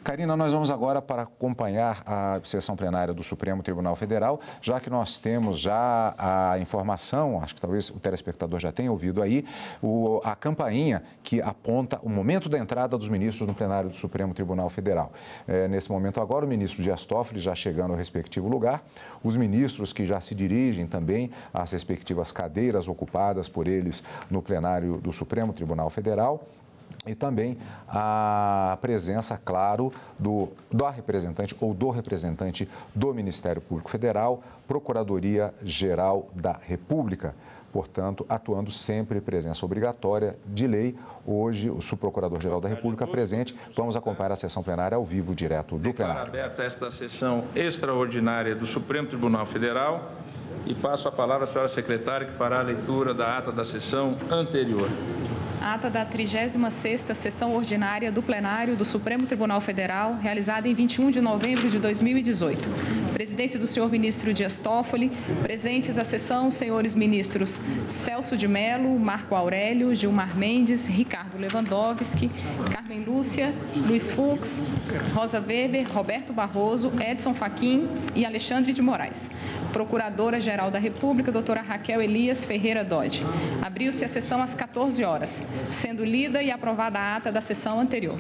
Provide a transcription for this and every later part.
Karina, nós vamos agora para acompanhar a sessão plenária do Supremo Tribunal Federal, já que nós temos já a informação, acho que talvez o telespectador já tenha ouvido aí, a campainha que aponta o momento da entrada dos ministros no plenário do Supremo Tribunal Federal. Nesse momento agora, o ministro Dias Toffoli já chegando ao respectivo lugar, os ministros que já se dirigem também às respectivas cadeiras ocupadas por eles no plenário do Supremo Tribunal Federal. E também a presença, claro, da representante ou do representante do Ministério Público Federal, Procuradoria-Geral da República. Portanto, atuando sempre presença obrigatória de lei. Hoje, o subprocurador-geral da República presente. Vamos acompanhar a sessão plenária ao vivo, direto do plenário. Aberta esta sessão extraordinária do Supremo Tribunal Federal e passo a palavra à senhora secretária, que fará a leitura da ata da sessão anterior. Ata da 36ª Sessão Ordinária do Plenário do Supremo Tribunal Federal, realizada em 21 de novembro de 2018. Presidência do senhor ministro Dias Toffoli, presentes à sessão, os senhores ministros Celso de Mello, Marco Aurélio, Gilmar Mendes, Ricardo Lewandowski, Carmen Lúcia, Luiz Fux, Rosa Weber, Roberto Barroso, Edson Fachin e Alexandre de Moraes. Procuradora-Geral da República, doutora Raquel Elias Ferreira Dodge. Abriu-se a sessão às 14 horas, sendo lida e aprovada a ata da sessão anterior.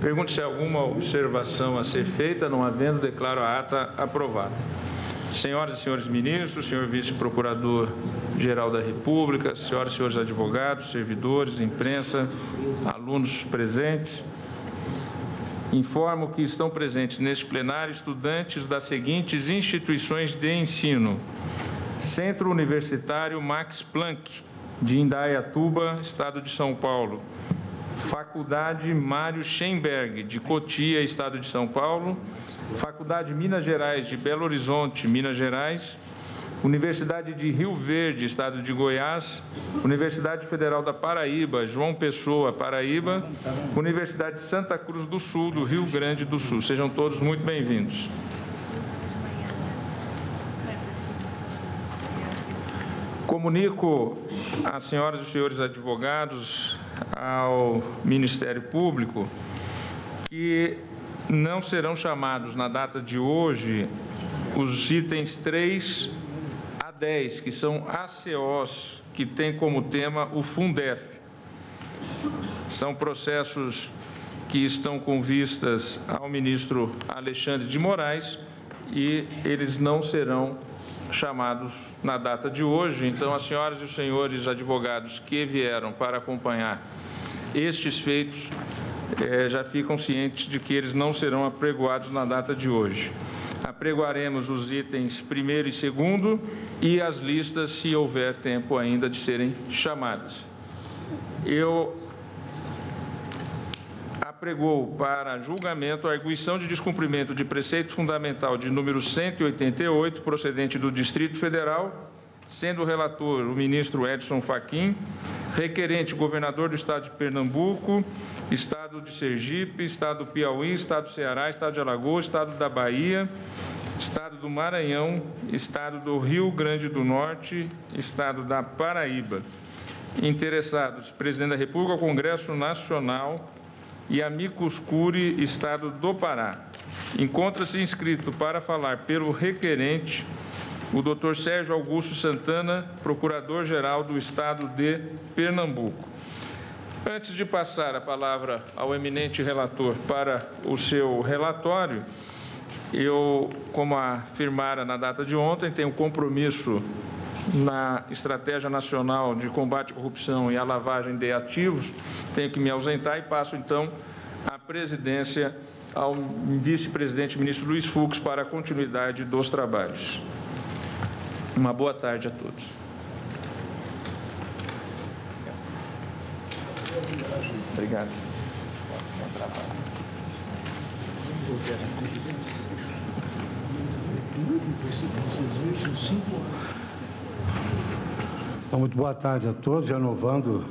Pergunto se há alguma observação a ser feita. Não havendo, declaro a ata aprovada. Senhoras e senhores ministros, senhor vice-procurador-geral da República, senhoras e senhores advogados, servidores, imprensa, alunos presentes, informo que estão presentes neste plenário estudantes das seguintes instituições de ensino: Centro Universitário Max Planck, de Indaiatuba, Estado de São Paulo; Faculdade Mário Schemberg, de Cotia, Estado de São Paulo; Faculdade Minas Gerais de Belo Horizonte, Minas Gerais; Universidade de Rio Verde, Estado de Goiás; Universidade Federal da Paraíba, João Pessoa, Paraíba; Universidade de Santa Cruz do Sul, do Rio Grande do Sul. Sejam todos muito bem-vindos. Comunico às senhoras e senhores advogados, ao Ministério Público, que não serão chamados na data de hoje os itens 3 a 10, que são ACOs, que têm como tema o Fundef. São processos que estão com vistas ao ministro Alexandre de Moraes e eles não serão chamados na data de hoje. Então, as senhoras e os senhores advogados que vieram para acompanhar estes feitos já ficam cientes de que eles não serão apregoados na data de hoje. Apregoaremos os itens 1º e 2º e as listas, se houver tempo ainda de serem chamadas. Eu apregou para julgamento a arguição de descumprimento de preceito fundamental de número 188, procedente do Distrito Federal, sendo o relator o ministro Edson Fachin, requerente o governador do Estado de Pernambuco, Estado de Sergipe, Estado do Piauí, Estado do Ceará, Estado de Alagoas, Estado da Bahia, Estado do Maranhão, Estado do Rio Grande do Norte, Estado da Paraíba. Interessados, Presidente da República, Congresso Nacional e Amicus Curiae, Estado do Pará. Encontra-se inscrito para falar pelo requerente o Dr. Sérgio Augusto Santana, Procurador-Geral do Estado de Pernambuco. Antes de passar a palavra ao eminente relator para o seu relatório, eu, como afirmara na data de ontem, tenho compromisso na Estratégia Nacional de Combate à Corrupção e à Lavagem de Ativos, tenho que me ausentar e passo, então, a presidência ao vice-presidente ministro Luiz Fux para a continuidade dos trabalhos. Uma boa tarde a todos. Obrigado. Então, muito boa tarde a todos. Renovando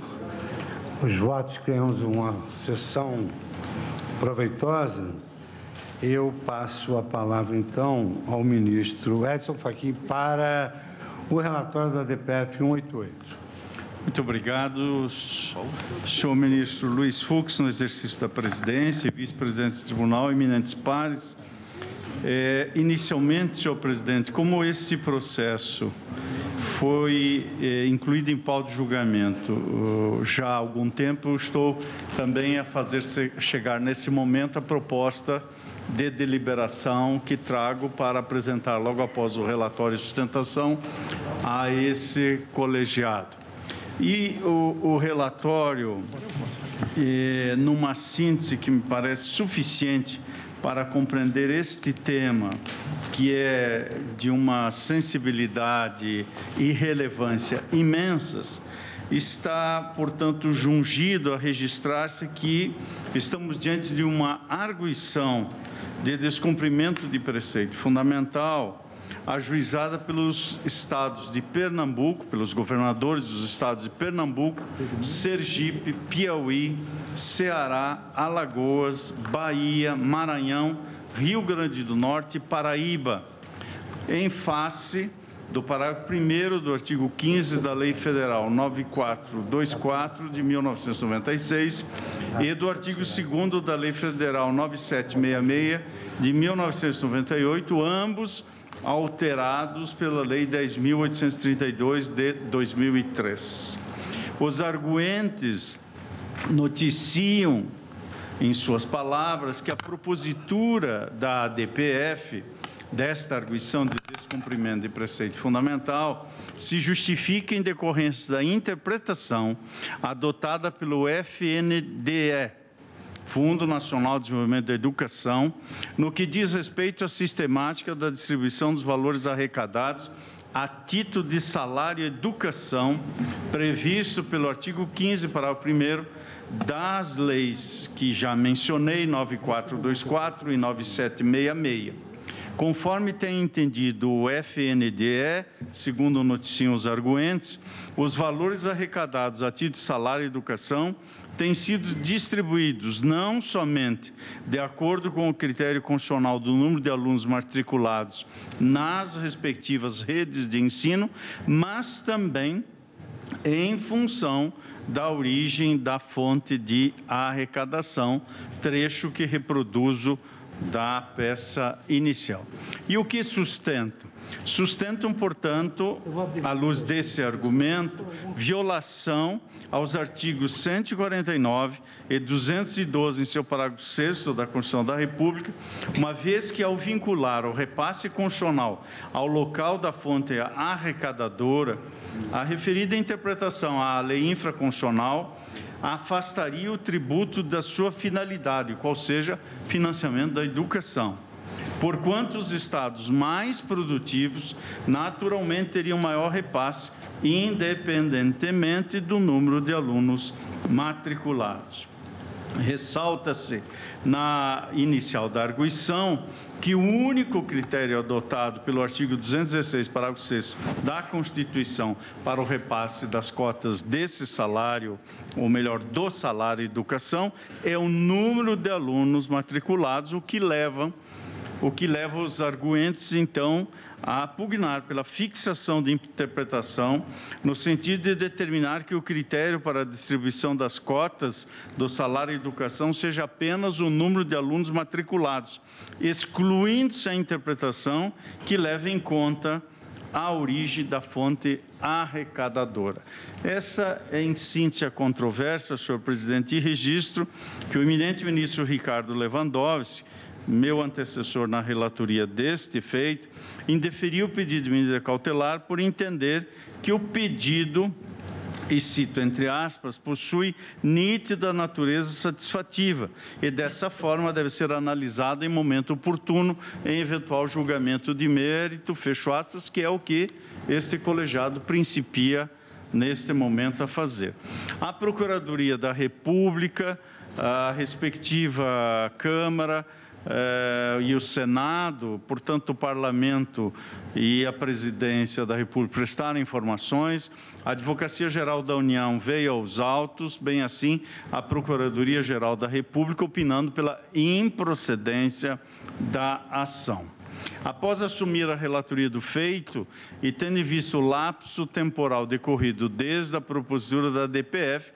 os votos, que tenhamos uma sessão proveitosa. Eu passo a palavra, então, ao ministro Edson Fachin para o relatório da DPF 188. Muito obrigado, senhor ministro Luiz Fux, no exercício da presidência, vice-presidente do tribunal, eminentes pares. Inicialmente, senhor presidente, como este processo foi incluído em pauta de julgamento já há algum tempo, eu estou também a fazer chegar nesse momento a proposta de deliberação que trago para apresentar logo após o relatório de sustentação a esse colegiado. E o relatório, numa síntese que me parece suficiente para compreender este tema, que é de uma sensibilidade e relevância imensas, está, portanto, jungido a registrar-se que estamos diante de uma arguição de descumprimento de preceito fundamental ajuizada pelos estados de Pernambuco, pelos governadores dos estados de Pernambuco, Sergipe, Piauí, Ceará, Alagoas, Bahia, Maranhão, Rio Grande do Norte e Paraíba, em face do parágrafo 1º do artigo 15 da Lei Federal 9424 de 1996 e do artigo 2º da Lei Federal 9766 de 1998, ambos alterados pela Lei 10.832 de 2003. Os arguentes noticiam, em suas palavras, que a propositura da ADPF, desta arguição de descumprimento de preceito fundamental, se justifica em decorrência da interpretação adotada pelo FNDE, Fundo Nacional de Desenvolvimento da Educação, no que diz respeito à sistemática da distribuição dos valores arrecadados a título de salário e educação, previsto pelo artigo 15, parágrafo 1º, das leis que já mencionei, 9424 e 9766. Conforme tem entendido o FNDE, segundo noticiam os arguentes, os valores arrecadados a título de salário e educação têm sido distribuídos não somente de acordo com o critério constitucional do número de alunos matriculados nas respectivas redes de ensino, mas também em função da origem da fonte de arrecadação, trecho que reproduzo da peça inicial. E o que sustentam? Sustentam, portanto, à luz desse argumento, violação aos artigos 149 e 212, em seu parágrafo 6º da Constituição da República, uma vez que, ao vincular o repasse constitucional ao local da fonte arrecadadora, a referida interpretação à lei infraconstitucional afastaria o tributo da sua finalidade, qual seja financiamento da educação. Porquanto os estados mais produtivos, naturalmente, teriam maior repasse, independentemente do número de alunos matriculados. Ressalta-se na inicial da arguição que o único critério adotado pelo artigo 216, parágrafo 6º da Constituição para o repasse das cotas desse salário, ou melhor, do salário e educação, é o número de alunos matriculados, o que leva os arguentes, então, a pugnar pela fixação de interpretação, no sentido de determinar que o critério para a distribuição das cotas do salário e educação seja apenas o número de alunos matriculados, excluindo-se a interpretação que leva em conta a origem da fonte arrecadadora. Essa é, em síntese, a controvérsia, senhor presidente, e registro que o eminente ministro Ricardo Lewandowski, meu antecessor na relatoria deste feito, indeferiu o pedido de medida cautelar por entender que o pedido, e cito entre aspas, possui nítida natureza satisfativa e, dessa forma, deve ser analisado em momento oportuno em eventual julgamento de mérito, fecho aspas, que é o que este colegiado principia neste momento a fazer. A Procuradoria da República, a respectiva Câmara, e o Senado, portanto, o Parlamento e a Presidência da República prestaram informações, a Advocacia-Geral da União veio aos autos, bem assim a Procuradoria-Geral da República opinando pela improcedência da ação. Após assumir a relatoria do feito e tendo visto o lapso temporal decorrido desde a propositura da DPF,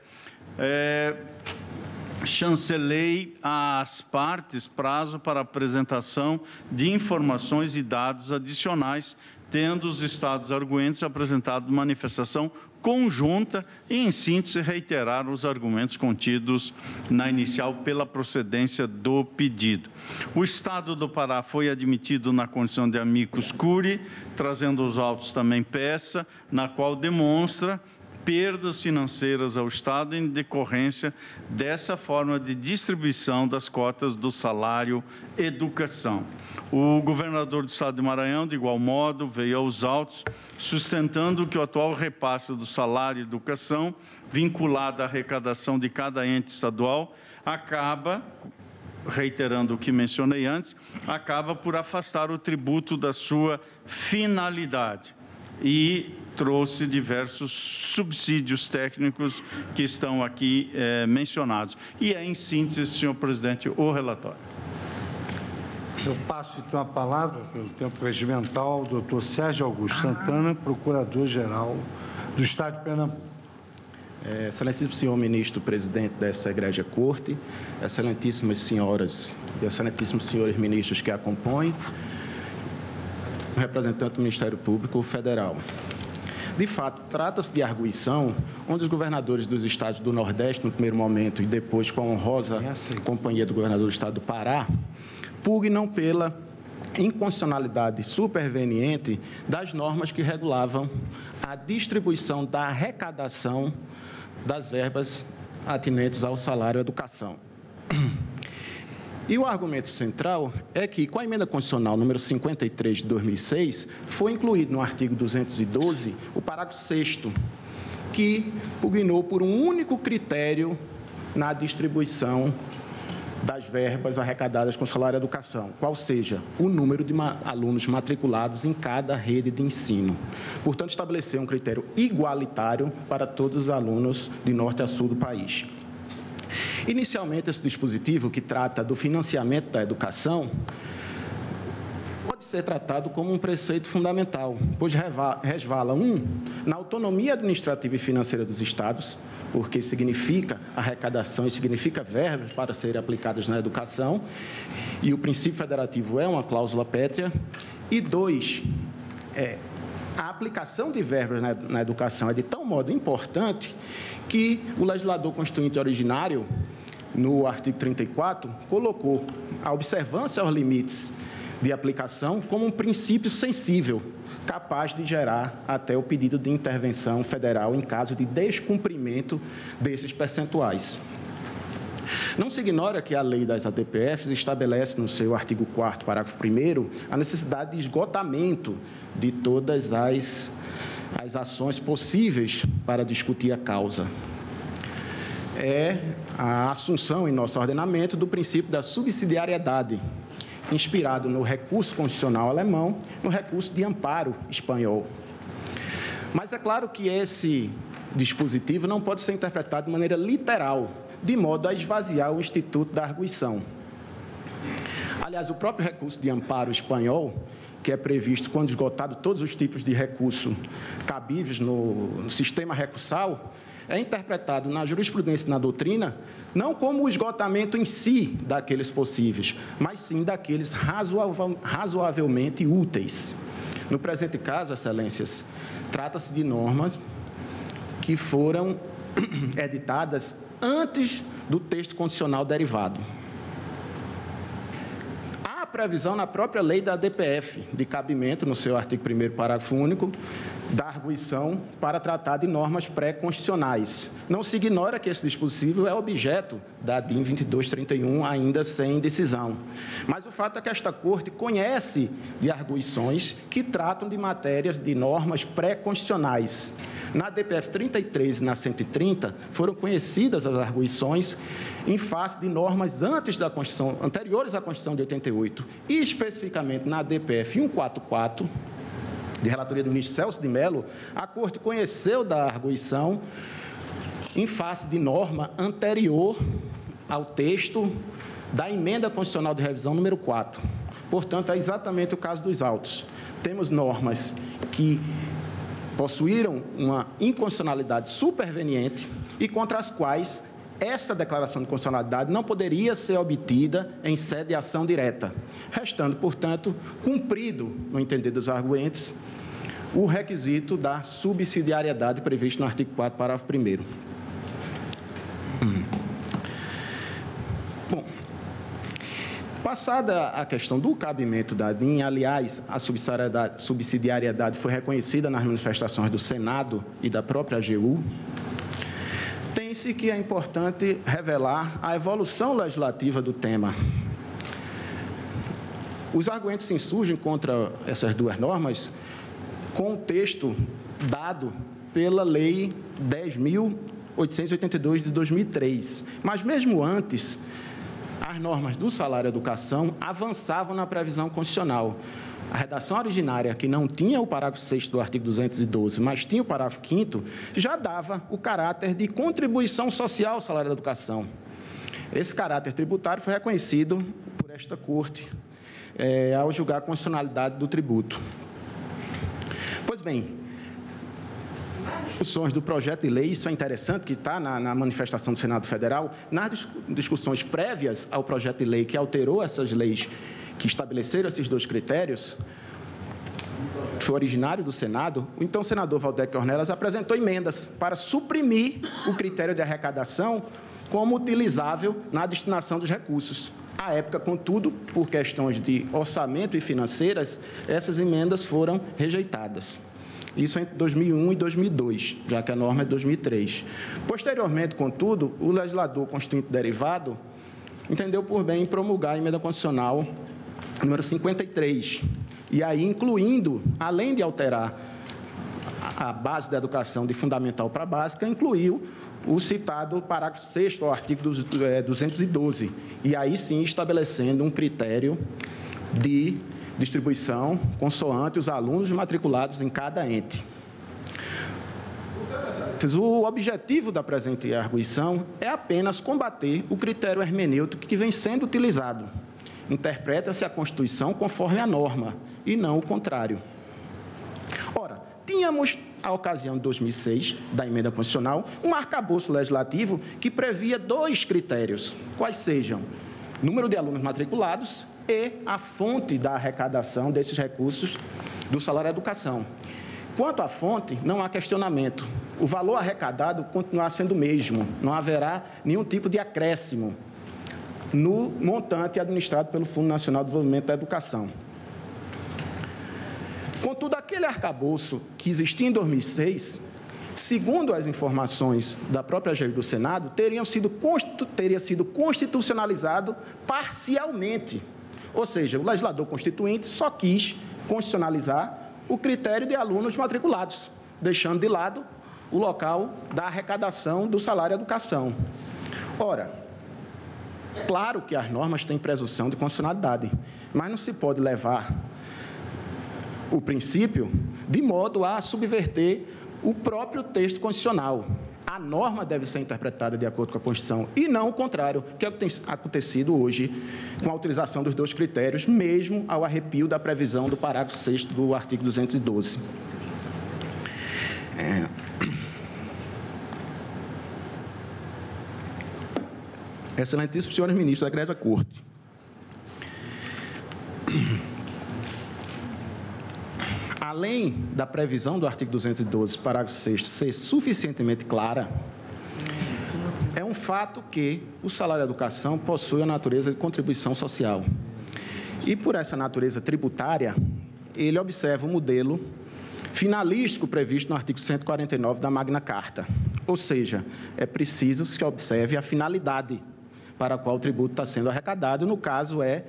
chancelei às partes prazo para apresentação de informações e dados adicionais, tendo os estados arguentes apresentado manifestação conjunta e, em síntese, reiterar os argumentos contidos na inicial pela procedência do pedido. O Estado do Pará foi admitido na condição de amicus curiae, trazendo os autos também peça, na qual demonstra perdas financeiras ao Estado em decorrência dessa forma de distribuição das cotas do salário educação. O governador do Estado de Maranhão, de igual modo, veio aos autos, sustentando que o atual repasse do salário educação, vinculado à arrecadação de cada ente estadual, acaba, reiterando o que mencionei antes, acaba por afastar o tributo da sua finalidade e trouxe diversos subsídios técnicos que estão aqui mencionados. E em síntese, senhor presidente, o relatório. Eu passo, então, a palavra, pelo tempo regimental, ao doutor Sérgio Augusto Santana, procurador-geral do Estado de Pernambuco. Excelentíssimo senhor ministro-presidente dessa egrégia corte, excelentíssimas senhoras e excelentíssimos senhores ministros que a compõem, representante do Ministério Público Federal. De fato, trata-se de arguição, onde os governadores dos estados do Nordeste, no primeiro momento, e depois com a honrosa companhia do governador do estado do Pará, pugnam pela inconstitucionalidade superveniente das normas que regulavam a distribuição da arrecadação das verbas atinentes ao salário e educação. E o argumento central é que, com a emenda constitucional número 53 de 2006, foi incluído no artigo 212 o parágrafo 6º, que pugnou por um único critério na distribuição das verbas arrecadadas com salário e educação, qual seja o número de alunos matriculados em cada rede de ensino. Portanto, estabeleceu um critério igualitário para todos os alunos de norte a sul do país. Inicialmente, esse dispositivo, que trata do financiamento da educação, pode ser tratado como um preceito fundamental, pois resvala, na autonomia administrativa e financeira dos estados, porque significa arrecadação e significa verbas para serem aplicadas na educação, e o princípio federativo é uma cláusula pétrea, e 2, a aplicação de verbas na educação é de tal modo importante que o legislador constituinte originário, no artigo 34, colocou a observância aos limites de aplicação como um princípio sensível, capaz de gerar até o pedido de intervenção federal em caso de descumprimento desses percentuais. Não se ignora que a lei das ADPFs estabelece no seu artigo 4º, parágrafo 1º, a necessidade de esgotamento de todas as ações possíveis para discutir a causa. É a assunção em nosso ordenamento do princípio da subsidiariedade, inspirado no recurso constitucional alemão, no recurso de amparo espanhol. Mas é claro que esse dispositivo não pode ser interpretado de maneira literal, de modo a esvaziar o instituto da arguição. Aliás, o próprio recurso de amparo espanhol, que é previsto quando esgotado todos os tipos de recurso cabíveis no sistema recursal, é interpretado na jurisprudência e na doutrina não como o esgotamento em si daqueles possíveis, mas sim daqueles razoavelmente úteis. No presente caso, excelências, trata-se de normas que foram editadas antes do texto constitucional derivado. Há previsão na própria lei da ADPF de cabimento, no seu artigo 1º, parágrafo único, da arguição para tratar de normas pré-constitucionais. Não se ignora que esse dispositivo é objeto da DIN 2231, ainda sem decisão. Mas o fato é que esta Corte conhece de arguições que tratam de matérias de normas pré-constitucionais. Na DPF 33 e na 130, foram conhecidas as arguições em face de normas antes da Constituição, anteriores à Constituição de 88, e especificamente na DPF 144, de relatoria do ministro Celso de Mello, a Corte conheceu da arguição em face de norma anterior ao texto da emenda constitucional de revisão número 4, Portanto, é exatamente o caso dos autos. Temos normas que possuíram uma inconstitucionalidade superveniente e contra as quais essa declaração de constitucionalidade não poderia ser obtida em sede de ação direta, restando, portanto, cumprido, no entender dos arguentes, o requisito da subsidiariedade previsto no artigo 4º, parágrafo 1º. Bom, passada a questão do cabimento da DIN, aliás, a subsidiariedade foi reconhecida nas manifestações do Senado e da própria AGU, tem-se que é importante revelar a evolução legislativa do tema. Os argumentos se insurgem contra essas duas normas com o texto dado pela Lei 10.882 de 2003. Mas, mesmo antes, as normas do salário-educação avançavam na previsão constitucional. A redação originária, que não tinha o parágrafo 6º do artigo 212, mas tinha o parágrafo 5º, já dava o caráter de contribuição social ao salário da educação. Esse caráter tributário foi reconhecido por esta Corte ao julgar a constitucionalidade do tributo. Pois bem, discussões do projeto de lei, isso é interessante, que está na manifestação do Senado Federal, nas discussões prévias ao projeto de lei que alterou essas leis, que estabeleceram esses dois critérios, foi originário do Senado, o então senador Valdec Ornelas apresentou emendas para suprimir o critério de arrecadação como utilizável na destinação dos recursos. À época, contudo, por questões de orçamento e financeiras, essas emendas foram rejeitadas. Isso entre 2001 e 2002, já que a norma é de 2003. Posteriormente, contudo, o legislador constituinte derivado entendeu por bem promulgar a emenda constitucional número 53, e aí incluindo, além de alterar a base da educação de fundamental para básica, incluiu o citado parágrafo 6º ao artigo 212, e aí sim estabelecendo um critério de distribuição consoante os alunos matriculados em cada ente. O objetivo da presente arguição é apenas combater o critério hermenêutico que vem sendo utilizado. Interpreta-se a Constituição conforme a norma, e não o contrário. Ora, tínhamos, à ocasião de 2006, da emenda constitucional, um arcabouço legislativo que previa dois critérios, quais sejam número de alunos matriculados e a fonte da arrecadação desses recursos do salário-educação. Quanto à fonte, não há questionamento. O valor arrecadado continuará sendo o mesmo, não haverá nenhum tipo de acréscimo no montante administrado pelo Fundo Nacional de Desenvolvimento da Educação. Contudo, aquele arcabouço que existia em 2006, segundo as informações da própria AGU do Senado, teria sido constitucionalizado parcialmente. Ou seja, o legislador constituinte só quis constitucionalizar o critério de alunos matriculados, deixando de lado o local da arrecadação do salário-educação. Ora, claro que as normas têm presunção de constitucionalidade, mas não se pode levar o princípio de modo a subverter o próprio texto constitucional. A norma deve ser interpretada de acordo com a Constituição e não o contrário, que é o que tem acontecido hoje com a utilização dos dois critérios, mesmo ao arrepio da previsão do parágrafo 6º do artigo 212. Excelentíssimos senhores ministros da Egrégia Corte, além da previsão do artigo 212, parágrafo 6º, ser suficientemente clara, é um fato que o salário-educação possui a natureza de contribuição social. E, por essa natureza tributária, ele observa o modelo finalístico previsto no artigo 149 da Magna Carta. Ou seja, é preciso que se observe a finalidade para a qual o tributo está sendo arrecadado, no caso é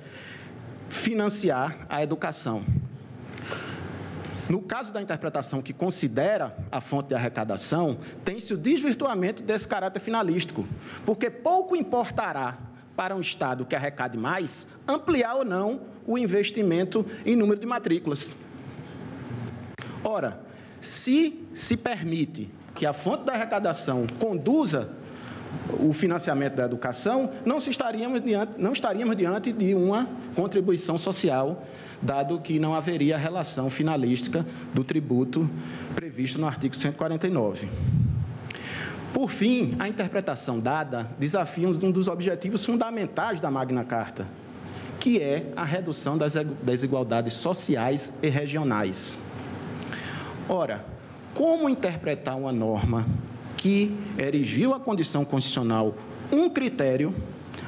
financiar a educação. No caso da interpretação que considera a fonte de arrecadação, tem-se o desvirtuamento desse caráter finalístico, porque pouco importará para um Estado que arrecade mais ampliar ou não o investimento em número de matrículas. Ora, se permite que a fonte da arrecadação conduza o financiamento da educação, não estaríamos diante de uma contribuição social, dado que não haveria relação finalística do tributo previsto no artigo 149. Por fim, a interpretação dada desafia um dos objetivos fundamentais da Magna Carta, que é a redução das desigualdades sociais e regionais. Ora, como interpretar uma norma que erigiu a condição constitucional um critério,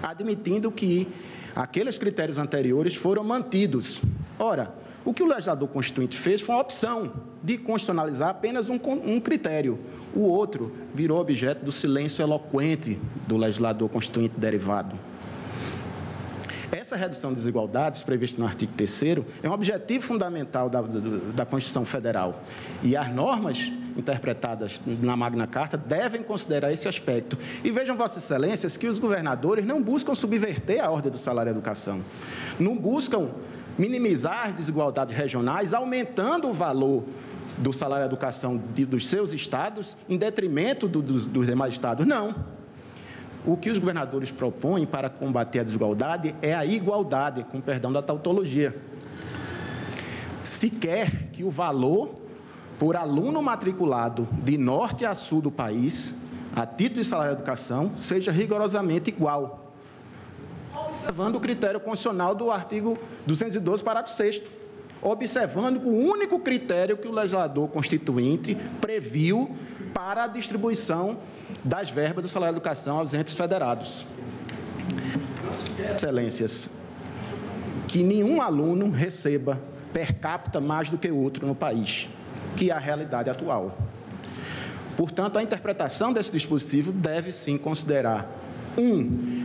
admitindo que aqueles critérios anteriores foram mantidos? Ora, o que o legislador constituinte fez foi uma opção de constitucionalizar apenas um critério. O outro virou objeto do silêncio eloquente do legislador constituinte derivado. Essa redução de desigualdades, prevista no artigo 3º, é um objetivo fundamental da Constituição Federal. E as normas interpretadas na Magna Carta devem considerar esse aspecto. E vejam, Vossas Excelências, que os governadores não buscam subverter a ordem do salário e educação. Não buscam minimizar as desigualdades regionais, aumentando o valor do salário e educação dos seus estados, em detrimento dos demais estados. Não. O que os governadores propõem para combater a desigualdade é a igualdade, com perdão da tautologia. Se quer que o valor por aluno matriculado de norte a sul do país, a título de salário e educação, seja rigorosamente igual, observando o critério constitucional do artigo 212, parágrafo 6º, observando o único critério que o legislador constituinte previu para a distribuição das verbas do salário e educação aos entes federados. Excelências, que nenhum aluno receba per capita mais do que outro no país, que é a realidade atual. Portanto, a interpretação desse dispositivo deve, sim, considerar,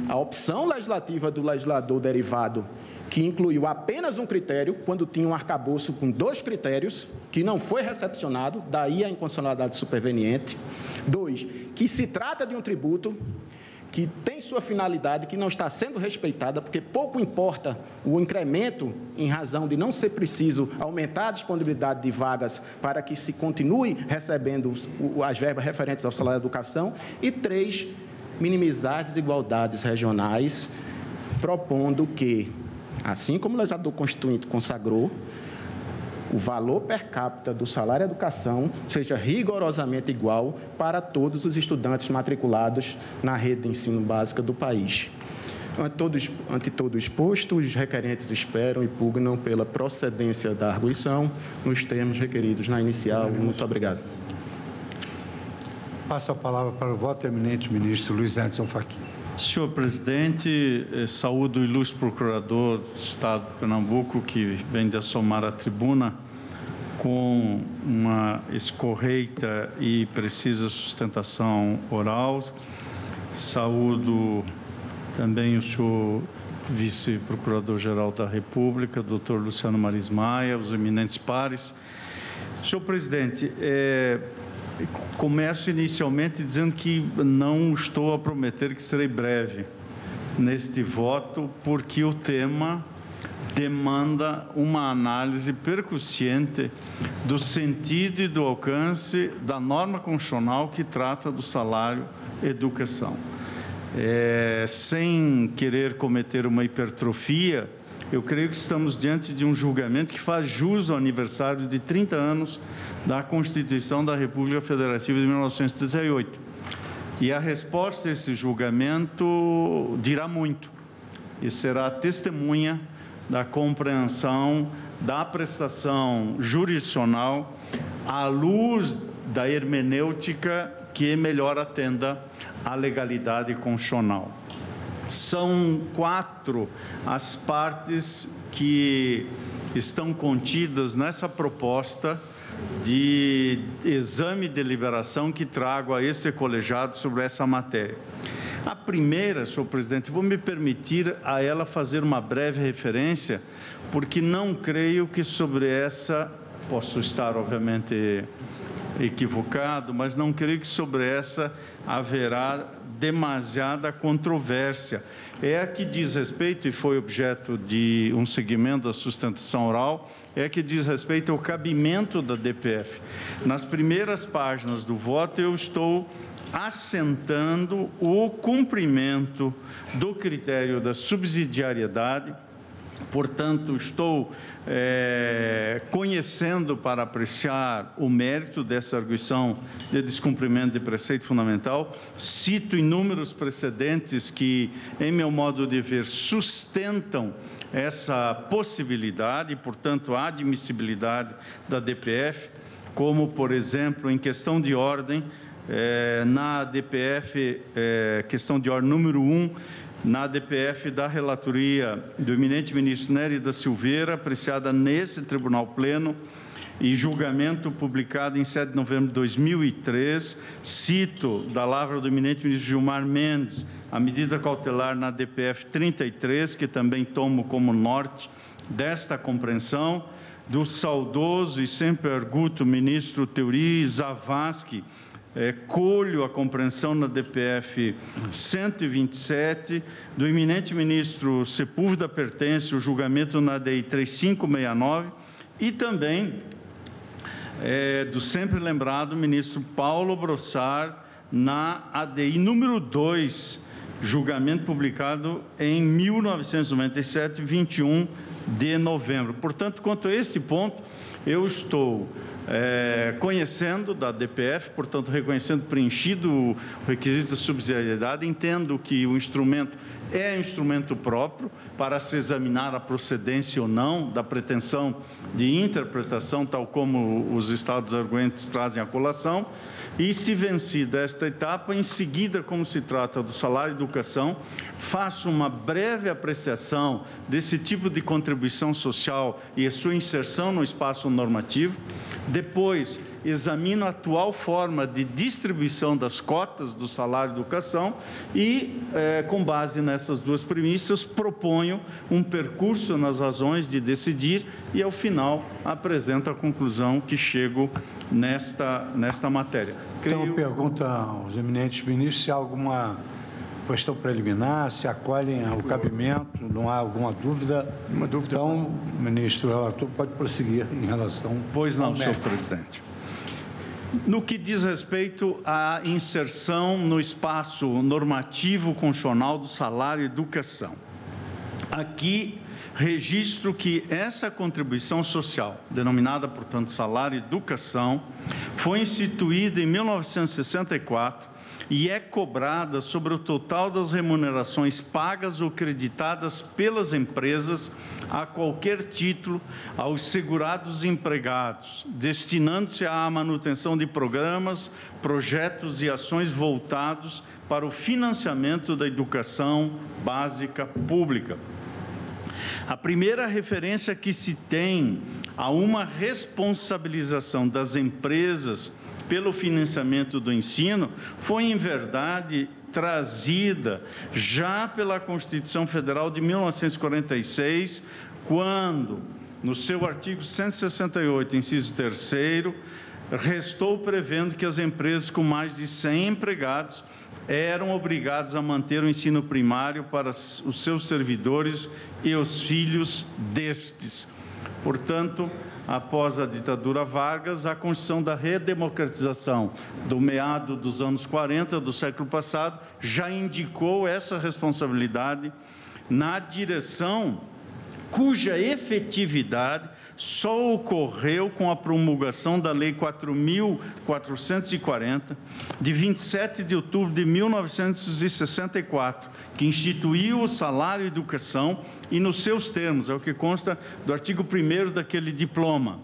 a opção legislativa do legislador derivado, que incluiu apenas um critério, quando tinha um arcabouço com 2 critérios, que não foi recepcionado, daí a inconstitucionalidade superveniente. 2, que se trata de um tributo que tem sua finalidade, que não está sendo respeitada, porque pouco importa o incremento em razão de não ser preciso aumentar a disponibilidade de vagas para que se continue recebendo as verbas referentes ao salário da educação. E 3, minimizar desigualdades regionais, propondo que, assim como o legislador constituinte consagrou, o valor per capita do salário e educação seja rigorosamente igual para todos os estudantes matriculados na rede de ensino básica do país. Ante todo exposto, os requerentes esperam e pugnam pela procedência da arguição nos termos requeridos na inicial. Muito obrigado. Passo a palavra para o voto eminente ministro Luiz Edson Fachin. Senhor presidente, saúdo o ilustre procurador do Estado de Pernambuco, que vem de assomar a tribuna com uma escorreita e precisa sustentação oral. Saúdo também o senhor vice-procurador-geral da República, doutor Luciano Maris Maia, os eminentes pares. Senhor presidente, começo inicialmente dizendo que não estou a prometer que serei breve neste voto, porque o tema demanda uma análise percussiente do sentido e do alcance da norma constitucional que trata do salário e educação. Sem querer cometer uma hipertrofia, eu creio que estamos diante de um julgamento que faz jus ao aniversário de 30 anos da Constituição da República Federativa de 1938. E a resposta a esse julgamento dirá muito e será testemunha da compreensão da prestação jurisdicional à luz da hermenêutica que melhor atenda à legalidade constitucional. São 4 as partes que estão contidas nessa proposta de exame e deliberação que trago a este colegiado sobre essa matéria. A primeira, senhor presidente, vou me permitir a ela fazer uma breve referência, porque não creio que sobre essa, posso estar obviamente equivocado, mas não creio que sobre essa haverá demasiada controvérsia. É a que diz respeito, e foi objeto de um segmento da sustentação oral, é a que diz respeito ao cabimento da DPF. Nas primeiras páginas do voto, eu estou assentando o cumprimento do critério da subsidiariedade. Portanto, estou conhecendo para apreciar o mérito dessa arguição de descumprimento de preceito fundamental. Cito inúmeros precedentes que, em meu modo de ver, sustentam essa possibilidade e, portanto, a admissibilidade da DPF, como, por exemplo, em questão de ordem, na DPF, questão de ordem número 1, na DPF da relatoria do eminente ministro Nery da Silveira, apreciada nesse Tribunal Pleno, e julgamento publicado em 7 de novembro de 2003, cito da lavra do eminente ministro Gilmar Mendes, a medida cautelar na DPF 33, que também tomo como norte desta compreensão, do saudoso e sempre arguto ministro Teori Zavascki, colho a compreensão na DPF 127, do eminente ministro Sepúlveda Pertence, o julgamento na DI 3569, e também do sempre lembrado ministro Paulo Brossard, na ADI número 2, julgamento publicado em 1997, 21 de novembro. Portanto, quanto a este ponto, eu estou conhecendo da DPF, portanto, reconhecendo preenchido o requisito da subsidiariedade, entendo que o instrumento é instrumento próprio para se examinar a procedência ou não da pretensão de interpretação, tal como os estados arguentes trazem à colação, e, se vencida esta etapa, em seguida, como se trata do salário e educação, faço uma breve apreciação desse tipo de contribuição social e a sua inserção no espaço normativo. Depois, examino a atual forma de distribuição das cotas do salário e educação e, com base nessas duas premissas, proponho um percurso nas razões de decidir e, ao final, apresento a conclusão que chego nesta matéria. Então, pergunta aos eminentes ministros se há alguma questão preliminar, se acolhem ao cabimento, não há alguma dúvida. Uma dúvida. Então, ministro relator, pode prosseguir em relação... Pois não, senhor presidente. No que diz respeito à inserção no espaço normativo constitucional do salário e educação, aqui registro que essa contribuição social, denominada, portanto, salário e educação, foi instituída em 1964 e é cobrada sobre o total das remunerações pagas ou creditadas pelas empresas a qualquer título aos segurados empregados, destinando-se à manutenção de programas, projetos e ações voltados para o financiamento da educação básica pública. A primeira referência que se tem a uma responsabilização das empresas pelo financiamento do ensino foi, em verdade, trazida já pela Constituição Federal de 1946, quando, no seu artigo 168, inciso 3º, restou prevendo que as empresas com mais de 100 empregados eram obrigadas a manter o ensino primário para os seus servidores e os filhos destes. Portanto, após a ditadura Vargas, a Constituição da redemocratização do meado dos anos 40 do século passado já indicou essa responsabilidade na direção cuja efetividade só ocorreu com a promulgação da Lei 4.440, de 27 de outubro de 1964, que instituiu o salário e educação e, nos seus termos, é o que consta do artigo 1º daquele diploma,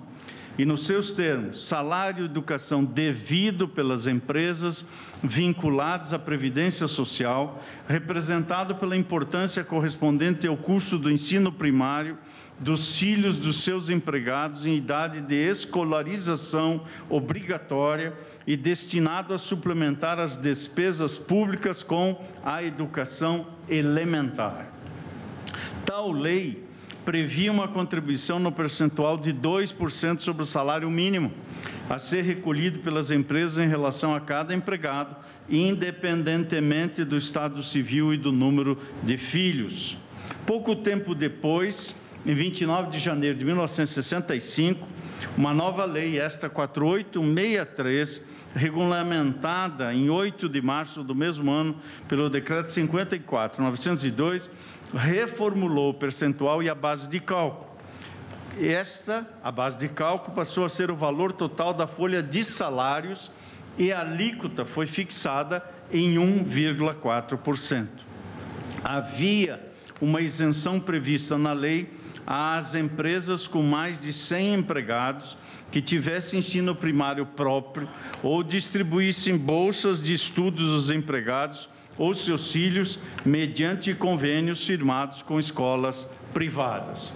e nos seus termos, salário e educação devido pelas empresas vinculadas à Previdência Social, representado pela importância correspondente ao custo do ensino primário dos filhos dos seus empregados em idade de escolarização obrigatória e destinado a suplementar as despesas públicas com a educação elementar. Tal lei previa uma contribuição no percentual de 2% sobre o salário mínimo, a ser recolhido pelas empresas em relação a cada empregado, independentemente do estado civil e do número de filhos. Pouco tempo depois, em 29 de janeiro de 1965, uma nova lei, esta 4863, regulamentada em 8 de março do mesmo ano pelo Decreto 54.902, reformulou o percentual e a base de cálculo. A base de cálculo passou a ser o valor total da folha de salários e a alíquota foi fixada em 1,4%. Havia uma isenção prevista na lei às empresas com mais de 100 empregados que tivessem ensino primário próprio ou distribuíssem bolsas de estudos aos empregados ou seus filhos mediante convênios firmados com escolas privadas.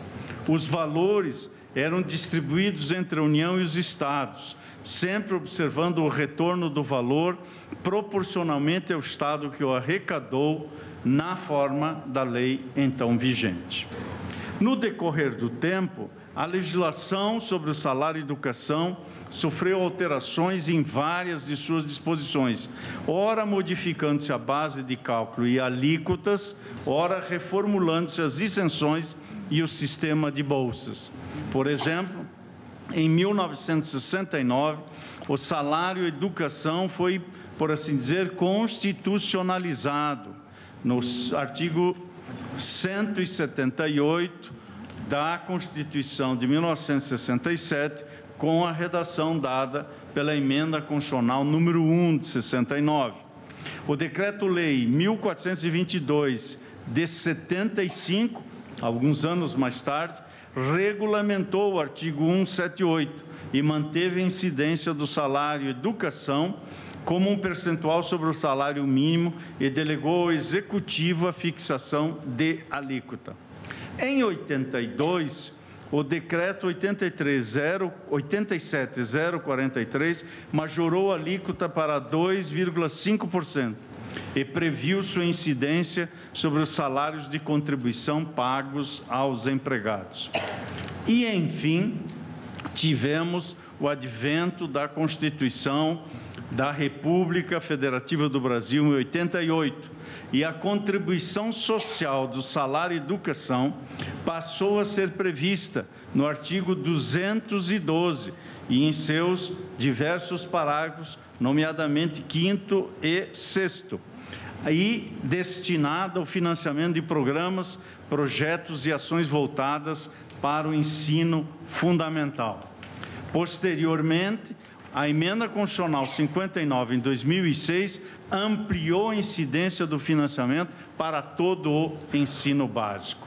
Os valores eram distribuídos entre a União e os estados, sempre observando o retorno do valor proporcionalmente ao estado que o arrecadou na forma da lei então vigente. No decorrer do tempo, a legislação sobre o salário e educação sofreu alterações em várias de suas disposições, ora modificando-se a base de cálculo e alíquotas, ora reformulando-se as isenções e o sistema de bolsas. Por exemplo, em 1969, o salário educação foi, por assim dizer, constitucionalizado no artigo 178 da Constituição de 1967, com a redação dada pela Emenda Constitucional número 1 de 69. O Decreto-Lei 1422 de 75, alguns anos mais tarde, regulamentou o artigo 178 e manteve a incidência do salário educação como um percentual sobre o salário mínimo e delegou ao Executivo a fixação de alíquota. Em 82, o Decreto 87.043 majorou a alíquota para 2,5% e previu sua incidência sobre os salários de contribuição pagos aos empregados. E, enfim, tivemos o advento da Constituição da República Federativa do Brasil em 88, e a contribuição social do salário e educação passou a ser prevista no artigo 212 e em seus diversos parágrafos, nomeadamente 5º e 6º, e destinada ao financiamento de programas, projetos e ações voltadas para o ensino fundamental. Posteriormente, a Emenda Constitucional 59, em 2006, ampliou a incidência do financiamento para todo o ensino básico.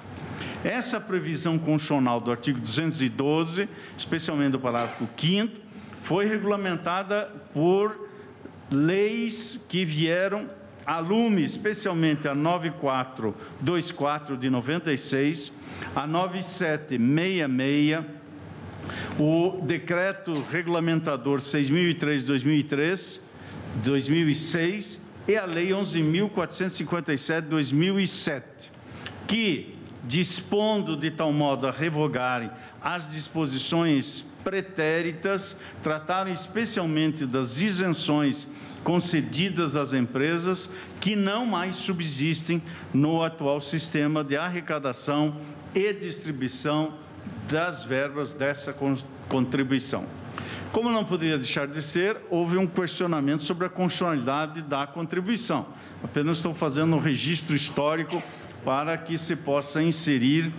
Essa previsão constitucional do artigo 212, especialmente do parágrafo 5º, foi regulamentada por leis que vieram a lume, especialmente a 9424 de 96, a 9766, o Decreto Regulamentador 6.003 de 2006 e a Lei 11.457 de 2007, que, dispondo de tal modo a revogarem as disposições pretéritas, trataram especialmente das isenções concedidas às empresas que não mais subsistem no atual sistema de arrecadação e distribuição das verbas dessa contribuição. Como não poderia deixar de ser, houve um questionamento sobre a constitucionalidade da contribuição. Apenas estou fazendo um registro histórico para que se possa inserir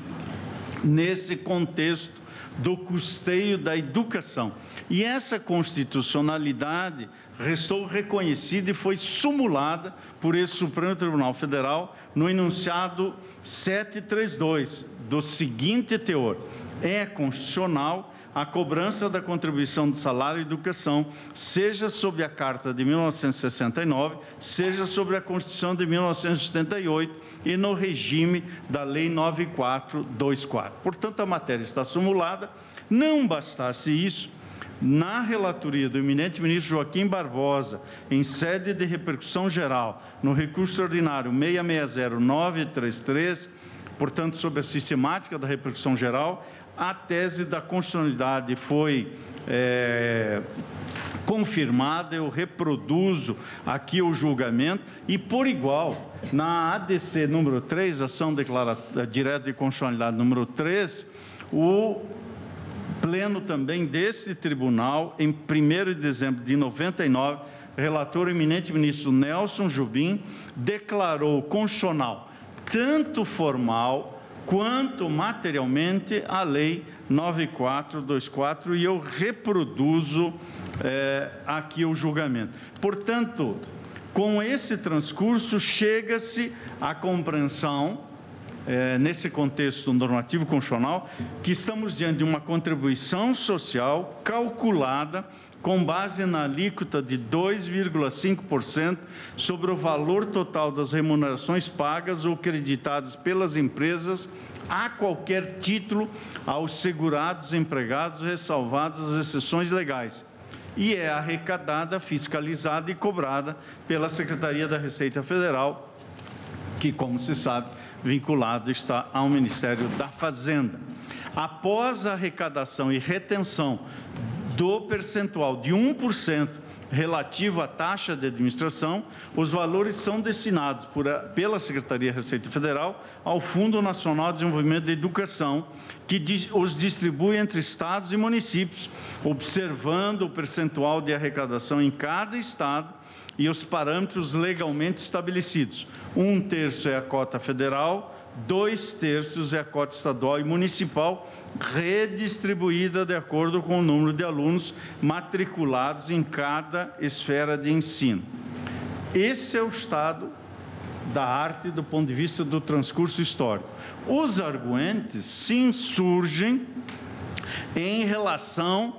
nesse contexto do custeio da educação. E essa constitucionalidade restou reconhecida e foi sumulada por esse Supremo Tribunal Federal no enunciado 732, do seguinte teor: é constitucional a cobrança da contribuição de salário e educação, seja sob a Carta de 1969, seja sobre a Constituição de 1978 e no regime da Lei 9424. Portanto, a matéria está sumulada. Não bastasse isso, na relatoria do eminente ministro Joaquim Barbosa, em sede de repercussão geral, no recurso ordinário 660933, portanto, sobre a sistemática da repercussão geral, a tese da constitucionalidade foi confirmada. Eu reproduzo aqui o julgamento e, por igual, na ADC número 3, ação direta de constitucionalidade número 3, o Pleno também desse tribunal, em 1º de dezembro de 99, relator eminente ministro Nelson Jubim declarou constitucional, tanto formal quanto materialmente, a Lei 9424, e eu reproduzo aqui o julgamento. Portanto, com esse transcurso, chega-se à compreensão, nesse contexto normativo constitucional, que estamos diante de uma contribuição social calculada com base na alíquota de 2,5% sobre o valor total das remunerações pagas ou creditadas pelas empresas a qualquer título aos segurados empregados, ressalvadas as exceções legais, e é arrecadada, fiscalizada e cobrada pela Secretaria da Receita Federal, que, como se sabe, vinculado está ao Ministério da Fazenda. Após a arrecadação e retenção do percentual de 1% relativo à taxa de administração, os valores são destinados pela Secretaria da Receita Federal ao Fundo Nacional de Desenvolvimento da Educação, que os distribui entre estados e municípios, observando o percentual de arrecadação em cada estado e os parâmetros legalmente estabelecidos. 1/3 é a cota federal, 2/3 é a cota estadual e municipal, redistribuída de acordo com o número de alunos matriculados em cada esfera de ensino. Esse é o estado da arte do ponto de vista do transcurso histórico. Os arguentes se insurgem em relação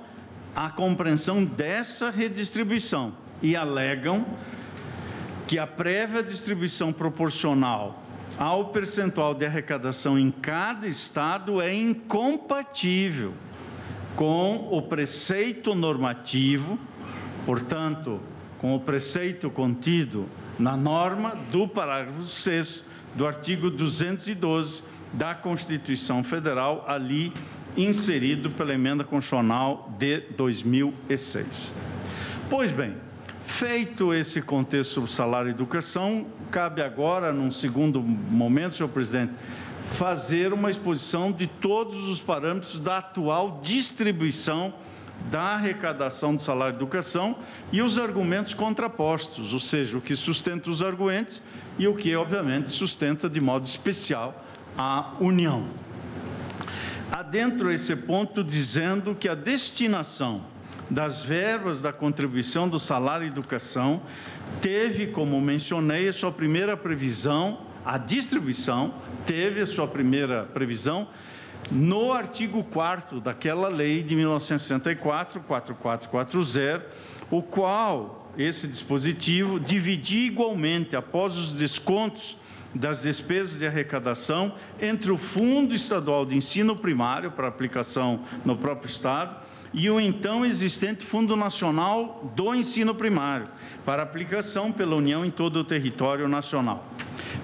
à compreensão dessa redistribuição e alegam que a prévia distribuição proporcional ao percentual de arrecadação em cada estado é incompatível com o preceito normativo, portanto, com o preceito contido na norma do parágrafo 6º do artigo 212 da Constituição Federal, ali inserido pela emenda constitucional de 2006. Pois bem, feito esse contexto sobre salário e educação, cabe agora, num segundo momento, senhor presidente, fazer uma exposição de todos os parâmetros da atual distribuição da arrecadação do salário e educação e os argumentos contrapostos, ou seja, o que sustenta os arguentes e o que, obviamente, sustenta de modo especial a União. Adentro esse ponto dizendo que a destinação das verbas da contribuição do salário e educação teve, como mencionei, a sua primeira previsão, a distribuição teve a sua primeira previsão no artigo 4º daquela lei de 1964, 4440, o qual esse dispositivo dividia igualmente, após os descontos das despesas de arrecadação, entre o Fundo Estadual de Ensino Primário, para aplicação no próprio Estado, e o então existente Fundo Nacional do Ensino Primário, para aplicação pela União em todo o território nacional.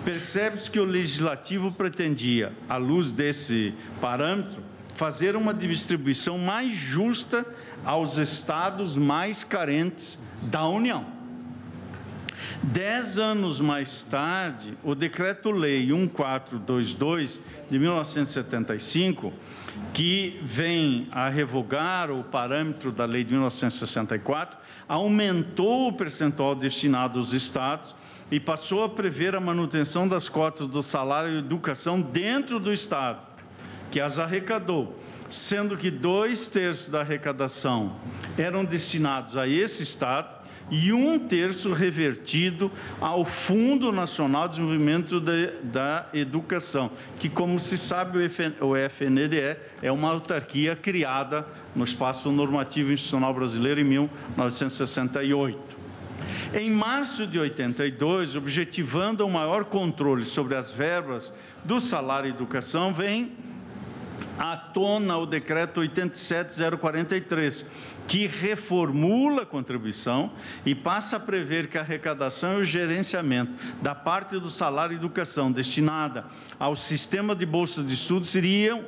Percebe-se que o Legislativo pretendia, à luz desse parâmetro, fazer uma distribuição mais justa aos estados mais carentes da União. 10 anos mais tarde, o Decreto-Lei 1422, de 1975, que vem a revogar o parâmetro da Lei de 1964, aumentou o percentual destinado aos estados e passou a prever a manutenção das cotas do salário e educação dentro do estado, que as arrecadou, sendo que 2/3 da arrecadação eram destinados a esse estado e 1/3 revertido ao Fundo Nacional de Desenvolvimento da Educação, que, como se sabe, o FNDE é uma autarquia criada no espaço normativo institucional brasileiro em 1968. Em março de 82, objetivando um maior controle sobre as verbas do salário e educação, vem à tona o Decreto 87.043, que reformula a contribuição e passa a prever que a arrecadação e o gerenciamento da parte do salário e educação destinada ao sistema de bolsas de estudo seriam,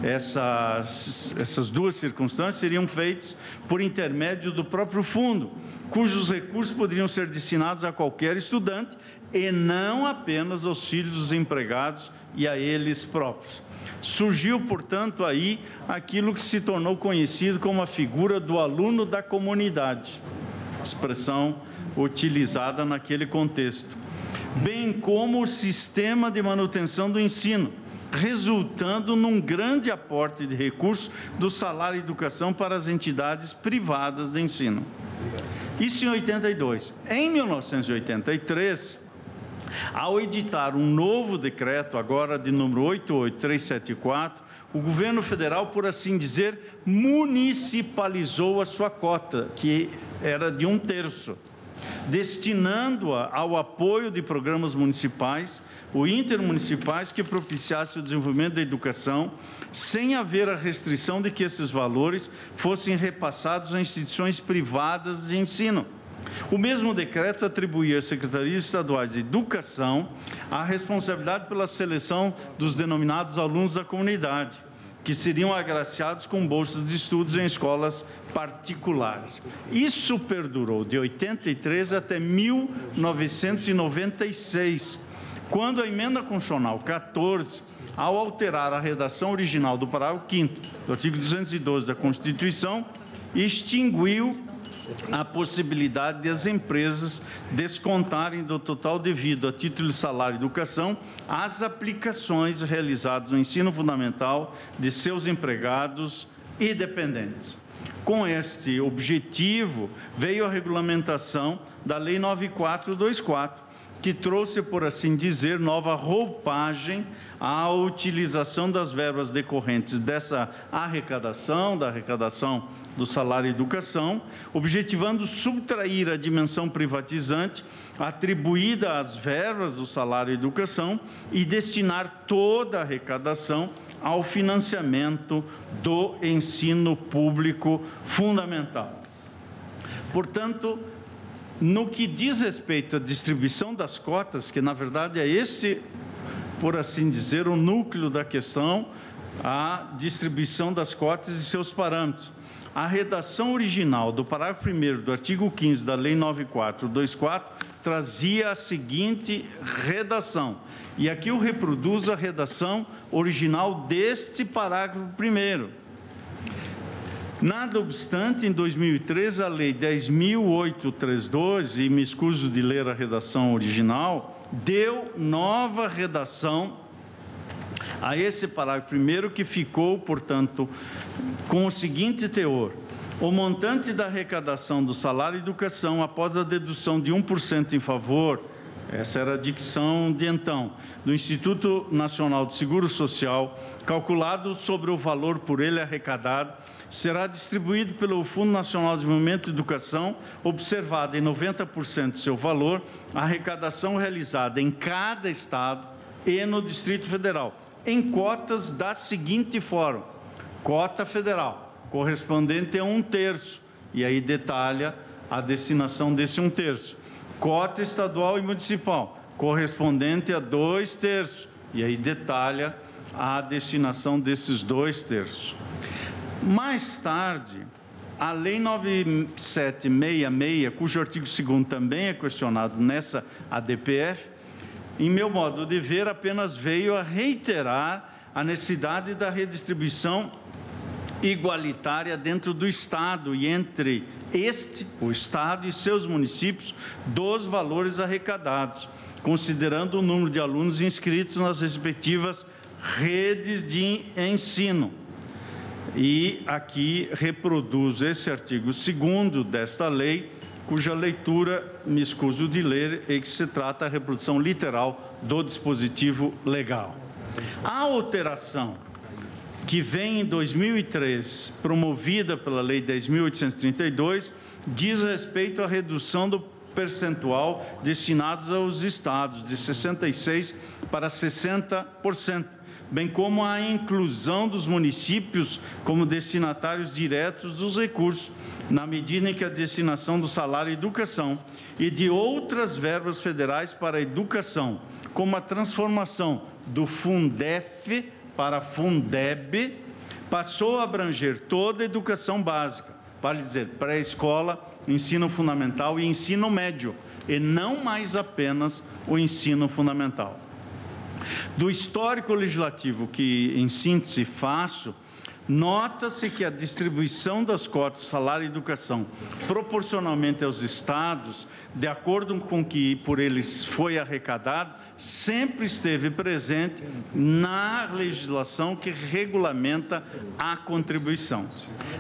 essas duas circunstâncias seriam feitas por intermédio do próprio fundo, cujos recursos poderiam ser destinados a qualquer estudante e não apenas aos filhos dos empregados e a eles próprios. Surgiu, portanto, aí aquilo que se tornou conhecido como a figura do aluno da comunidade, expressão utilizada naquele contexto, bem como o sistema de manutenção do ensino, resultando num grande aporte de recursos do salário e educação para as entidades privadas de ensino. Isso em 82. Em 1983, ao editar um novo decreto, agora de número 88374, o governo federal, por assim dizer, municipalizou a sua cota, que era de 1/3, destinando-a ao apoio de programas municipais ou intermunicipais que propiciassem o desenvolvimento da educação, sem haver a restrição de que esses valores fossem repassados a instituições privadas de ensino. O mesmo decreto atribuía às secretarias estaduais de educação a responsabilidade pela seleção dos denominados alunos da comunidade, que seriam agraciados com bolsas de estudos em escolas particulares. Isso perdurou de 83 até 1996, quando a emenda constitucional 14, ao alterar a redação original do parágrafo 5º do artigo 212 da Constituição, extinguiu a possibilidade de as empresas descontarem do total devido a título de salário e educação as aplicações realizadas no ensino fundamental de seus empregados e dependentes. Com este objetivo, veio a regulamentação da Lei 9424, que trouxe, por assim dizer, nova roupagem à utilização das verbas decorrentes dessa arrecadação, da arrecadação do salário e educação, objetivando subtrair a dimensão privatizante atribuída às verbas do salário e educação e destinar toda a arrecadação ao financiamento do ensino público fundamental. Portanto, no que diz respeito à distribuição das cotas, que na verdade é esse, por assim dizer, o núcleo da questão, a distribuição das cotas e seus parâmetros. A redação original do parágrafo 1º do artigo 15 da Lei 9424 trazia a seguinte redação, e aqui eu reproduzo a redação original deste parágrafo 1º. Nada obstante, em 2013, a Lei 10.832, e me escuso de ler a redação original, deu nova redação a esse parágrafo 1º, que ficou, portanto, com o seguinte teor: o montante da arrecadação do salário e educação, após a dedução de 1% em favor, essa era a dicção de então, do Instituto Nacional de Seguro Social, calculado sobre o valor por ele arrecadado, será distribuído pelo Fundo Nacional de Desenvolvimento e Educação, observado em 90% do seu valor, a arrecadação realizada em cada estado e no Distrito Federal, em cotas da seguinte forma: cota federal, correspondente a 1/3, e aí detalha a destinação desse 1/3. Cota estadual e municipal, correspondente a 2/3, e aí detalha a destinação desses 2/3. Mais tarde, a Lei 9766, cujo artigo 2º também é questionado nessa ADPF, em meu modo de ver, apenas veio a reiterar a necessidade da redistribuição igualitária dentro do Estado e entre o Estado e seus municípios, dos valores arrecadados, considerando o número de alunos inscritos nas respectivas redes de ensino. E aqui reproduzo esse artigo 2º desta lei, cuja leitura me escuso de ler, e que se trata da reprodução literal do dispositivo legal. A alteração que vem em 2003, promovida pela Lei 10.832, diz respeito à redução do percentual destinados aos estados, de 66% para 60%, bem como a inclusão dos municípios como destinatários diretos dos recursos, na medida em que a destinação do salário e educação e de outras verbas federais para a educação, como a transformação do Fundef para Fundeb, passou a abranger toda a educação básica, vale dizer, pré-escola, ensino fundamental e ensino médio, e não mais apenas o ensino fundamental. Do histórico legislativo que, em síntese, faço, nota-se que a distribuição das cotas salário e educação proporcionalmente aos estados, de acordo com o que por eles foi arrecadado, sempre esteve presente na legislação que regulamenta a contribuição.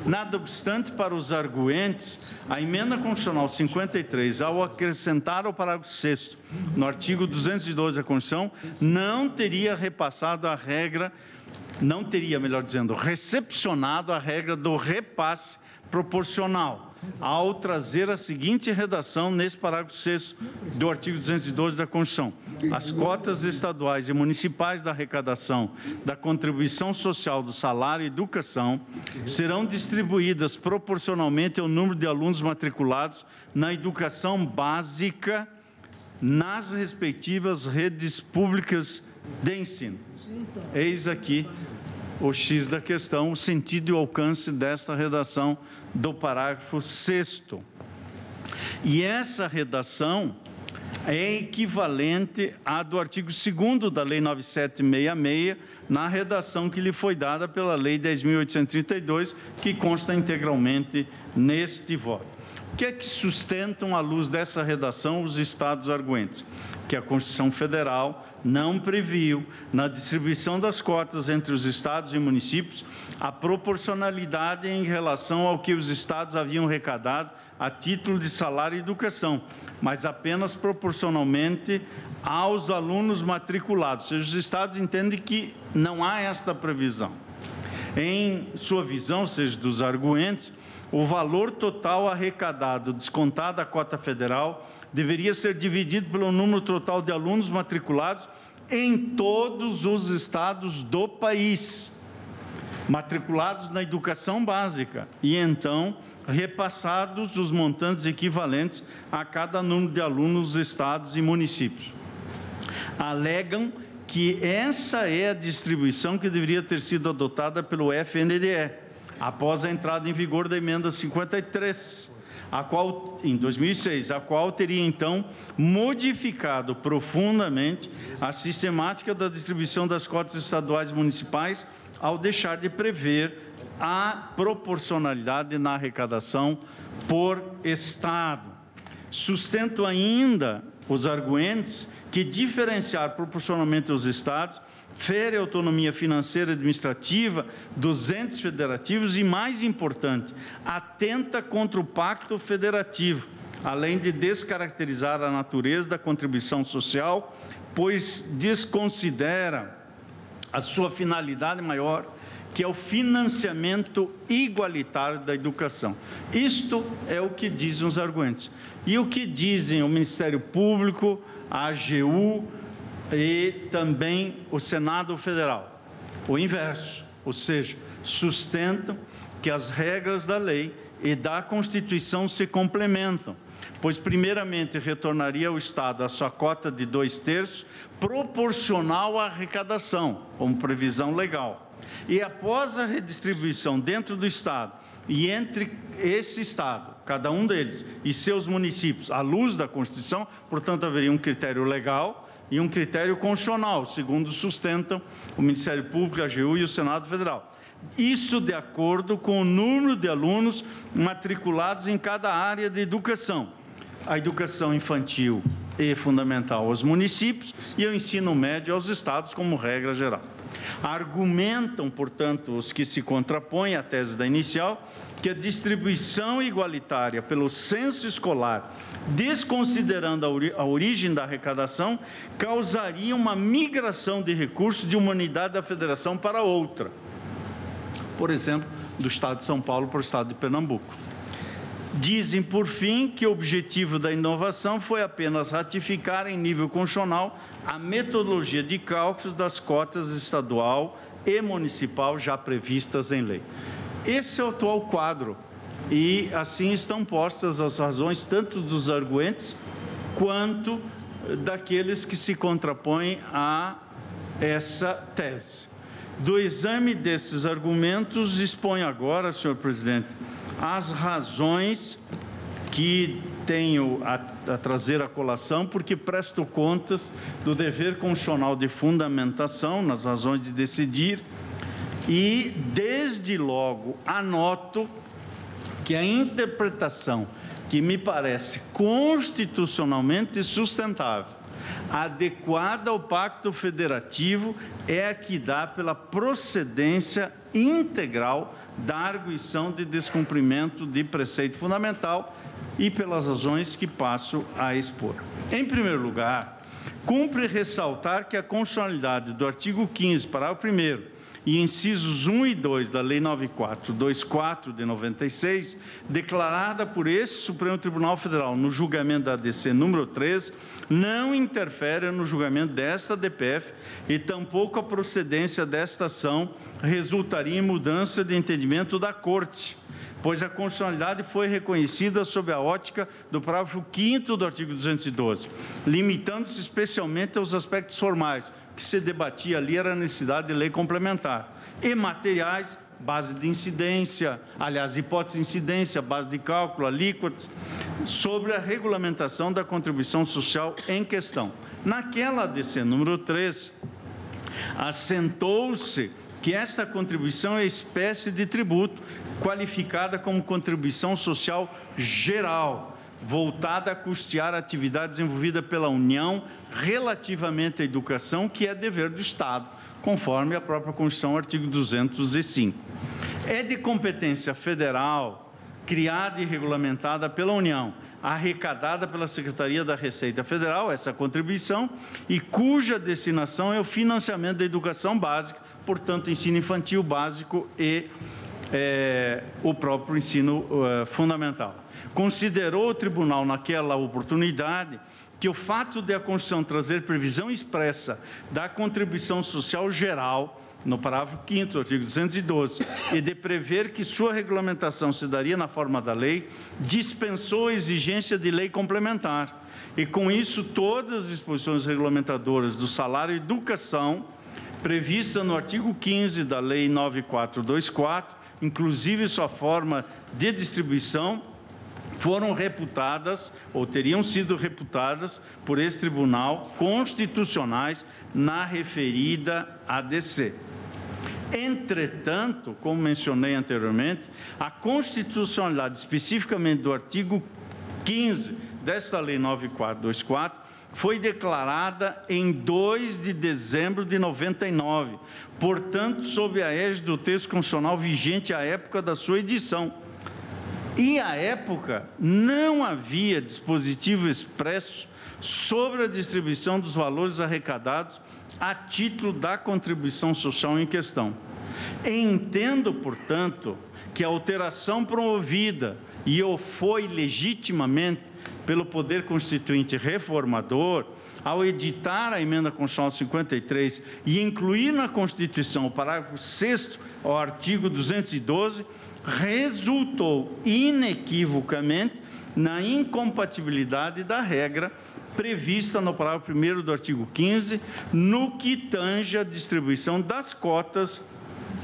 Nada obstante, para os arguentes, a Emenda Constitucional 53, ao acrescentar ao parágrafo 6º, no artigo 212 da Constituição, não teria repassado a regra, não teria, melhor dizendo, recepcionado a regra do repasse proporcional, ao trazer a seguinte redação nesse parágrafo 6º do artigo 212 da Constituição. As cotas estaduais e municipais da arrecadação da contribuição social do salário e educação serão distribuídas proporcionalmente ao número de alunos matriculados na educação básica nas respectivas redes públicas de ensino. Eis aqui o X da questão, o sentido e o alcance desta redação do parágrafo 6º. E essa redação é equivalente à do artigo 2º da Lei 9766, na redação que lhe foi dada pela Lei 10.832, que consta integralmente neste voto. O que é que sustentam, à luz dessa redação, os estados arguentes? Que a Constituição Federal não previu, na distribuição das cotas entre os estados e municípios, a proporcionalidade em relação ao que os estados haviam arrecadado a título de salário e educação, mas apenas proporcionalmente aos alunos matriculados. Ou seja, os estados entendem que não há esta previsão. Em sua visão, ou seja, dos arguentes, o valor total arrecadado, descontado a cota federal, deveria ser dividido pelo número total de alunos matriculados em todos os estados do país, matriculados na educação básica, e então repassados os montantes equivalentes a cada número de alunos dos estados e municípios. Alegam que essa é a distribuição que deveria ter sido adotada pelo FNDE, após a entrada em vigor da Emenda 53, a qual, em 2006, a qual teria, então, modificado profundamente a sistemática da distribuição das cotas estaduais e municipais, ao deixar de prever a proporcionalidade na arrecadação por estado. Sustento ainda os arguentes que diferenciar proporcionalmente os estados fere a autonomia financeira e administrativa dos entes federativos e, mais importante, atenta contra o pacto federativo, além de descaracterizar a natureza da contribuição social, pois desconsidera a sua finalidade maior, que é o financiamento igualitário da educação. Isto é o que dizem os arguentes. E o que dizem o Ministério Público, a AGU e também o Senado Federal? O inverso, ou seja, sustentam que as regras da lei e da Constituição se complementam, pois, primeiramente, retornaria ao Estado a sua cota de 2/3, proporcional à arrecadação, como previsão legal. E após a redistribuição dentro do Estado e entre esse Estado, cada um deles, e seus municípios, à luz da Constituição, portanto, haveria um critério legal e um critério constitucional, segundo sustentam o Ministério Público, a AGU e o Senado Federal. Isso de acordo com o número de alunos matriculados em cada área de educação. A educação infantil e fundamental aos municípios e o ensino médio aos estados, como regra geral. Argumentam, portanto, os que se contrapõem à tese da inicial, que a distribuição igualitária pelo censo escolar, desconsiderando a origem da arrecadação, causaria uma migração de recursos de uma unidade da federação para outra. Por exemplo, do Estado de São Paulo para o Estado de Pernambuco. Dizem, por fim, que o objetivo da inovação foi apenas ratificar em nível constitucional a metodologia de cálculos das cotas estadual e municipal já previstas em lei. Esse é o atual quadro e assim estão postas as razões tanto dos arguentes quanto daqueles que se contrapõem a essa tese. Do exame desses argumentos, exponho agora, senhor presidente, as razões que tenho a trazer à colação, porque presto contas do dever constitucional de fundamentação nas razões de decidir e, desde logo, anoto que a interpretação que me parece constitucionalmente sustentável, adequada ao Pacto Federativo, é a que dá pela procedência integral da arguição de descumprimento de preceito fundamental e pelas razões que passo a expor. Em primeiro lugar, cumpre ressaltar que a constitucionalidade do artigo 15, parágrafo 1º, e incisos 1 e 2 da Lei 9424 de 96, declarada por esse Supremo Tribunal Federal no julgamento da ADC número 3, não interfere no julgamento desta DPF e tampouco a procedência desta ação resultaria em mudança de entendimento da Corte, pois a constitucionalidade foi reconhecida sob a ótica do parágrafo 5º do artigo 212, limitando-se especialmente aos aspectos formais. O que se debatia ali era a necessidade de lei complementar. E materiais, base de incidência, aliás, hipótese de incidência, base de cálculo, alíquotas, sobre a regulamentação da contribuição social em questão. Naquela ADC número 3, assentou-se que esta contribuição é espécie de tributo, qualificada como contribuição social geral, voltada a custear a atividade desenvolvida pela União relativamente à educação, que é dever do Estado, conforme a própria Constituição, artigo 205. É de competência federal, criada e regulamentada pela União, arrecadada pela Secretaria da Receita Federal, essa contribuição, e cuja destinação é o financiamento da educação básica, portanto, ensino infantil básico e o próprio ensino fundamental. Considerou o tribunal, naquela oportunidade, que o fato de a Constituição trazer previsão expressa da contribuição social geral, no parágrafo 5º do artigo 212, e de prever que sua regulamentação se daria na forma da lei, dispensou a exigência de lei complementar. E, com isso, todas as disposições regulamentadoras do salário e educação, prevista no artigo 15 da Lei 9424, inclusive sua forma de distribuição, foram reputadas, ou teriam sido reputadas, por esse tribunal, constitucionais na referida ADC. Entretanto, como mencionei anteriormente, a constitucionalidade, especificamente do artigo 15 desta Lei 9424, foi declarada em 2 de dezembro de 99, portanto, sob a égide do texto constitucional vigente à época da sua edição. E, à época, não havia dispositivo expresso sobre a distribuição dos valores arrecadados a título da contribuição social em questão. Entendo, portanto, que a alteração promovida, e o foi legitimamente pelo Poder Constituinte reformador, ao editar a Emenda Constitucional 53 e incluir na Constituição o parágrafo 6º ao artigo 212, resultou inequivocamente na incompatibilidade da regra prevista no parágrafo 1º do artigo 15, no que tange a distribuição das cotas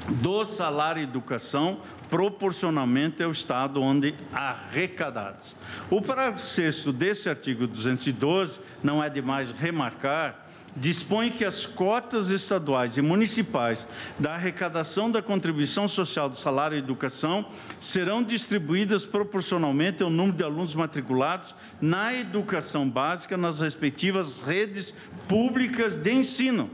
do salário e educação proporcionalmente ao Estado onde arrecadados. O parágrafo 6º desse artigo 212, não é demais remarcar, dispõe que as cotas estaduais e municipais da arrecadação da contribuição social do salário e educação serão distribuídas proporcionalmente ao número de alunos matriculados na educação básica nas respectivas redes públicas de ensino.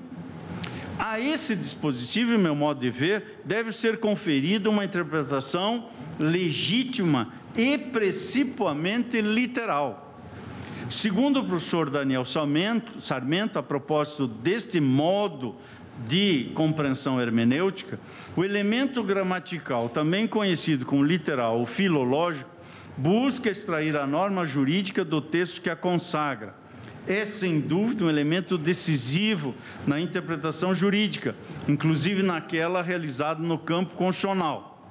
A esse dispositivo, em meu modo de ver, deve ser conferida uma interpretação legítima e principalmente literal. Segundo o professor Daniel Sarmento, a propósito deste modo de compreensão hermenêutica, o elemento gramatical, também conhecido como literal ou filológico, busca extrair a norma jurídica do texto que a consagra. É, sem dúvida, um elemento decisivo na interpretação jurídica, inclusive naquela realizada no campo constitucional.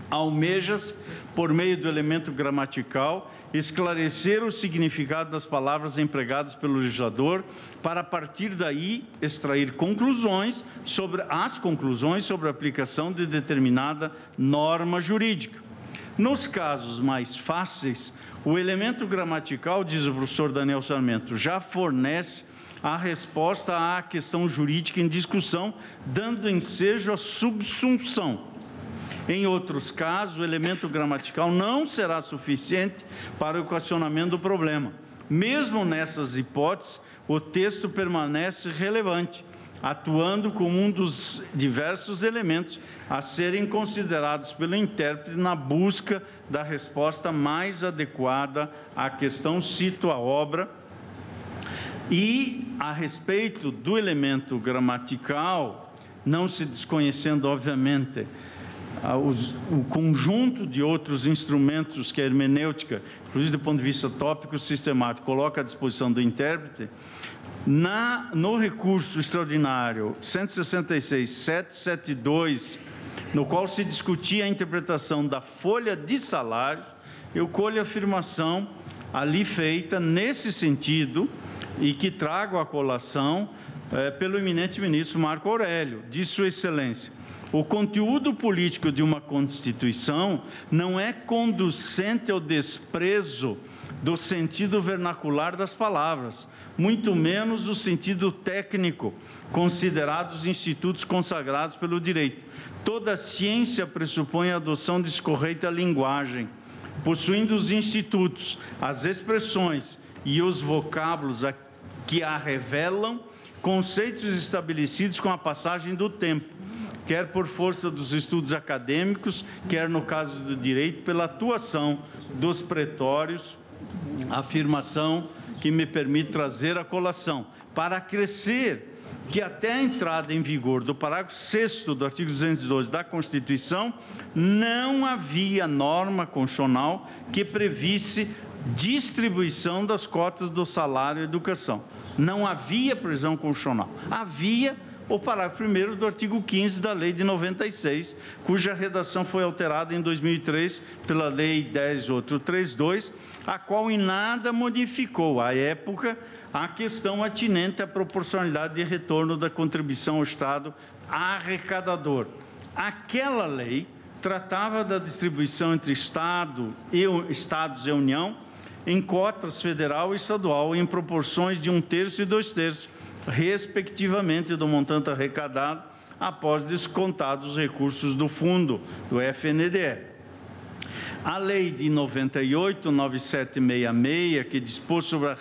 Almeja-se, por meio do elemento gramatical, esclarecer o significado das palavras empregadas pelo legislador, para, a partir daí, extrair conclusões sobre a aplicação de determinada norma jurídica. Nos casos mais fáceis, O elemento gramatical, diz o professor Daniel Sarmento, já fornece a resposta à questão jurídica em discussão, dando ensejo à subsunção. Em outros casos, o elemento gramatical não será suficiente para o equacionamento do problema. Mesmo nessas hipóteses, o texto permanece relevante, atuando como um dos diversos elementos a serem considerados pelo intérprete na busca da resposta mais adequada à questão. Cito a obra. E, a respeito do elemento gramatical, não se desconhecendo, obviamente, o conjunto de outros instrumentos que a hermenêutica, inclusive do ponto de vista tópico sistemático, coloca à disposição do intérprete, no recurso extraordinário 166.772, no qual se discutia a interpretação da folha de salários, eu colho a afirmação ali feita nesse sentido e que trago à colação pelo eminente ministro Marco Aurélio, de Sua Excelência. O conteúdo político de uma Constituição não é conducente ao desprezo do sentido vernacular das palavras, muito menos o sentido técnico, considerados institutos consagrados pelo direito. Toda ciência pressupõe a adoção de correta linguagem, possuindo os institutos, as expressões e os vocábulos que a revelam, conceitos estabelecidos com a passagem do tempo, quer por força dos estudos acadêmicos, quer, no caso do direito, pela atuação dos pretórios, afirmação que me permite trazer à colação, para acrescer que até a entrada em vigor do parágrafo 6º do artigo 212 da Constituição, não havia norma constitucional que previsse distribuição das cotas do salário e educação. Não havia previsão constitucional. Havia o parágrafo 1º do artigo 15 da Lei de 96, cuja redação foi alterada em 2003 pela Lei 10.832, a qual em nada modificou, à época, a questão atinente à proporcionalidade de retorno da contribuição ao Estado arrecadador. Aquela lei tratava da distribuição entre Estados e União em cotas federal e estadual em proporções de 1/3 e 2/3, respectivamente, do montante arrecadado após descontados os recursos do fundo do FNDE. A Lei de 98, 9766, que dispôs sobre a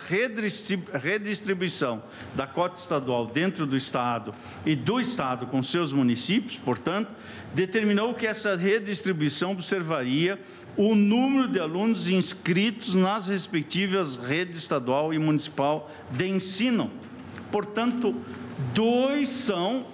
redistribuição da cota estadual dentro do Estado e do Estado com seus municípios, portanto, determinou que essa redistribuição observaria o número de alunos inscritos nas respectivas redes estadual e municipal de ensino. Portanto, dois são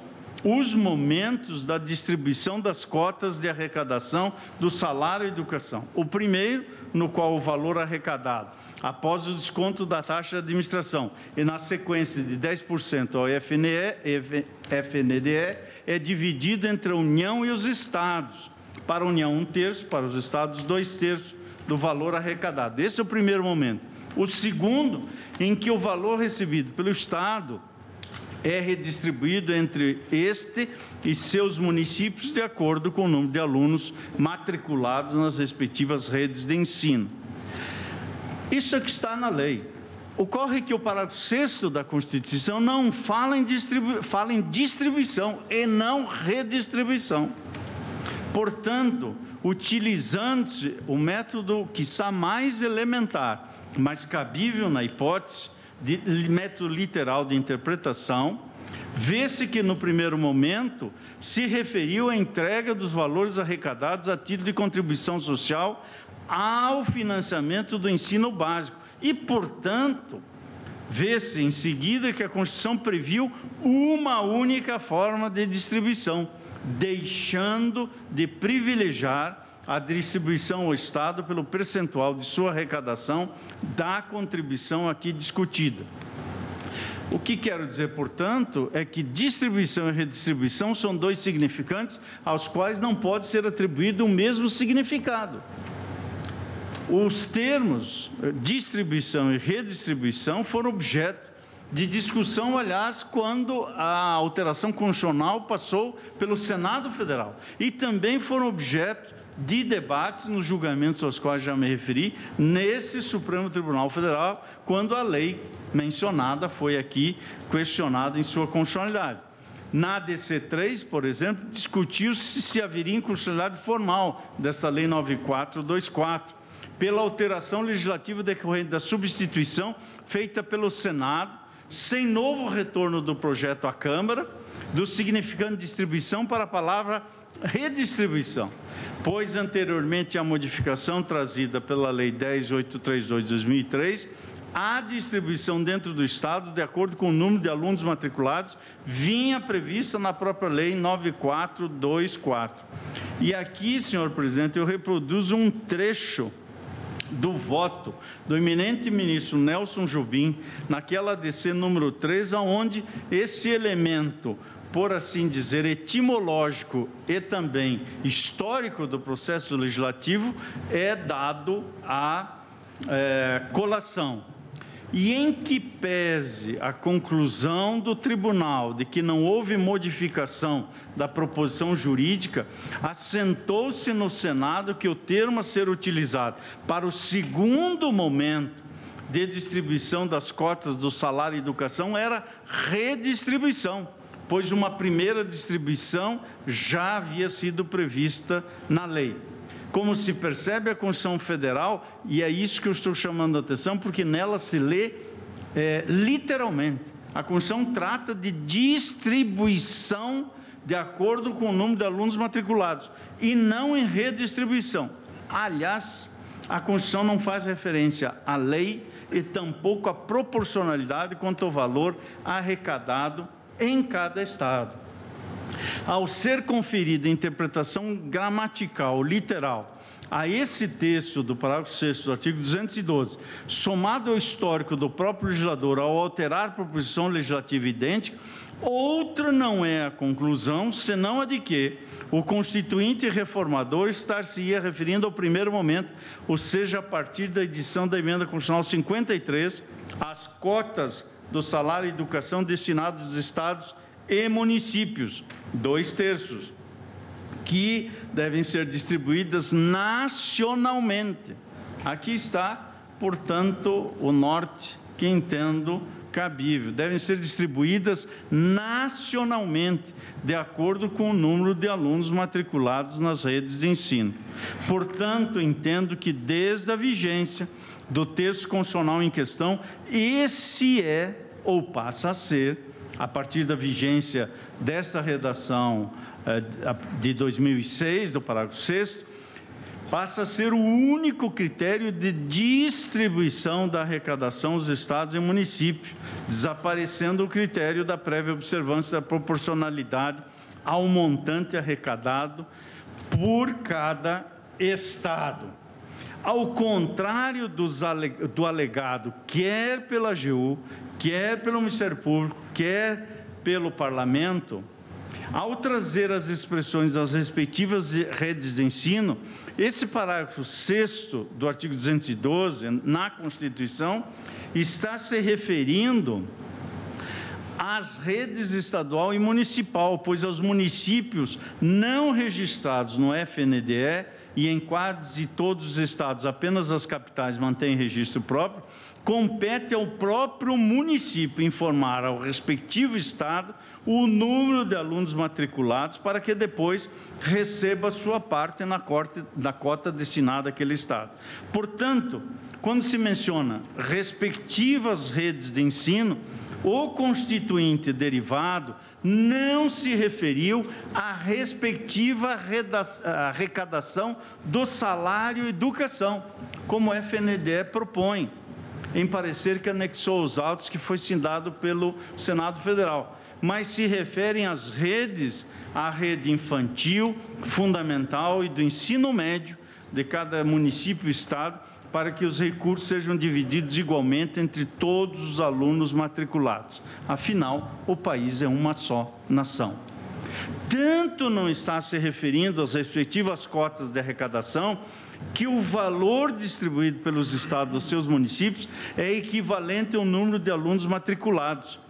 os momentos da distribuição das cotas de arrecadação do salário e educação. O primeiro, no qual o valor arrecadado, após o desconto da taxa de administração e na sequência de 10% ao FNDE, é dividido entre a União e os Estados. Para a União, 1/3, para os Estados, 2/3 do valor arrecadado. Esse é o primeiro momento. O segundo, em que o valor recebido pelo Estado é redistribuído entre este e seus municípios de acordo com o número de alunos matriculados nas respectivas redes de ensino. Isso é que está na lei. Ocorre que o parágrafo 6º da Constituição não fala em distribuição e não redistribuição. Portanto, utilizando-se o método quiçá mais elementar, mas cabível na hipótese, de método literal de interpretação, vê-se que, no primeiro momento, se referiu à entrega dos valores arrecadados a título de contribuição social ao financiamento do ensino básico. E, portanto, vê-se em seguida que a Constituição previu uma única forma de distribuição, deixando de privilegiar a distribuição ao Estado pelo percentual de sua arrecadação da contribuição aqui discutida. O que quero dizer, portanto, é que distribuição e redistribuição são dois significantes aos quais não pode ser atribuído o mesmo significado. Os termos distribuição e redistribuição foram objeto de discussão, aliás, quando a alteração constitucional passou pelo Senado Federal, e também foram objeto de debates nos julgamentos aos quais já me referi, nesse Supremo Tribunal Federal, quando a lei mencionada foi aqui questionada em sua constitucionalidade. Na DC3, por exemplo, discutiu-se se haveria inconstitucionalidade formal dessa Lei 9424, pela alteração legislativa decorrente da substituição feita pelo Senado, sem novo retorno do projeto à Câmara, do significante distribuição para a palavra redistribuição, pois anteriormente à modificação trazida pela Lei 10.832 de 2003, a distribuição dentro do Estado, de acordo com o número de alunos matriculados, vinha prevista na própria Lei 9424. E aqui, senhor presidente, eu reproduzo um trecho do voto do eminente ministro Nelson Jobim, naquela ADC número 3, onde esse elemento, por assim dizer, etimológico e também histórico do processo legislativo, é dado à colação. E em que pese a conclusão do tribunal de que não houve modificação da proposição jurídica, assentou-se no Senado que o termo a ser utilizado para o segundo momento de distribuição das cotas do salário e educação era redistribuição, pois uma primeira distribuição já havia sido prevista na lei. Como se percebe, a Constituição Federal, e é isso que eu estou chamando a atenção, porque nela se lê literalmente. A Constituição trata de distribuição de acordo com o número de alunos matriculados, e não em redistribuição. Aliás, a Constituição não faz referência à lei e tampouco à proporcionalidade quanto ao valor arrecadado em cada Estado. Ao ser conferida interpretação gramatical, literal, a esse texto do parágrafo 6º do artigo 212, somado ao histórico do próprio legislador ao alterar a proposição legislativa idêntica, outra não é a conclusão, senão a de que o constituinte reformador estar-se-ia referindo ao primeiro momento, ou seja, a partir da edição da emenda constitucional 53, às cotas do salário e educação destinadas aos estados e municípios, 2/3, que devem ser distribuídas nacionalmente. Aqui está, portanto, o norte que entendo cabível. Devem ser distribuídas nacionalmente, de acordo com o número de alunos matriculados nas redes de ensino. Portanto, entendo que desde a vigência do texto constitucional em questão, esse é ou passa a ser, a partir da vigência desta redação de 2006, do parágrafo 6º, passa a ser o único critério de distribuição da arrecadação aos estados e municípios, desaparecendo o critério da prévia observância da proporcionalidade ao montante arrecadado por cada estado. Ao contrário do alegado, quer pela AGU, quer pelo Ministério Público, quer pelo Parlamento, ao trazer as expressões das respectivas redes de ensino, esse parágrafo 6º do artigo 212, na Constituição, está se referindo às redes estadual e municipal, pois aos municípios não registrados no FNDE e em quase todos os estados, apenas as capitais mantêm registro próprio, compete ao próprio município informar ao respectivo estado o número de alunos matriculados para que depois receba sua parte na cota destinada àquele estado. Portanto, quando se menciona respectivas redes de ensino, o constituinte derivado não se referiu à respectiva arrecadação do salário e educação, como o FNDE propõe, em parecer que anexou os autos que foi citado pelo Senado Federal, mas se referem às redes, à rede infantil, fundamental e do ensino médio de cada município e estado, para que os recursos sejam divididos igualmente entre todos os alunos matriculados. Afinal, o país é uma só nação. Tanto não está se referindo às respectivas cotas de arrecadação, que o valor distribuído pelos estados aos seus municípios é equivalente ao número de alunos matriculados,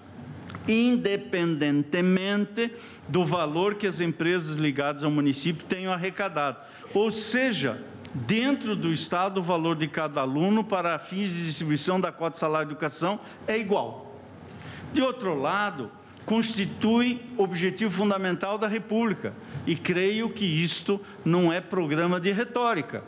independentemente do valor que as empresas ligadas ao município tenham arrecadado. Ou seja, dentro do Estado, o valor de cada aluno para fins de distribuição da cota de salário de educação é igual. De outro lado, constitui objetivo fundamental da República, e creio que isto não é programa de retórica.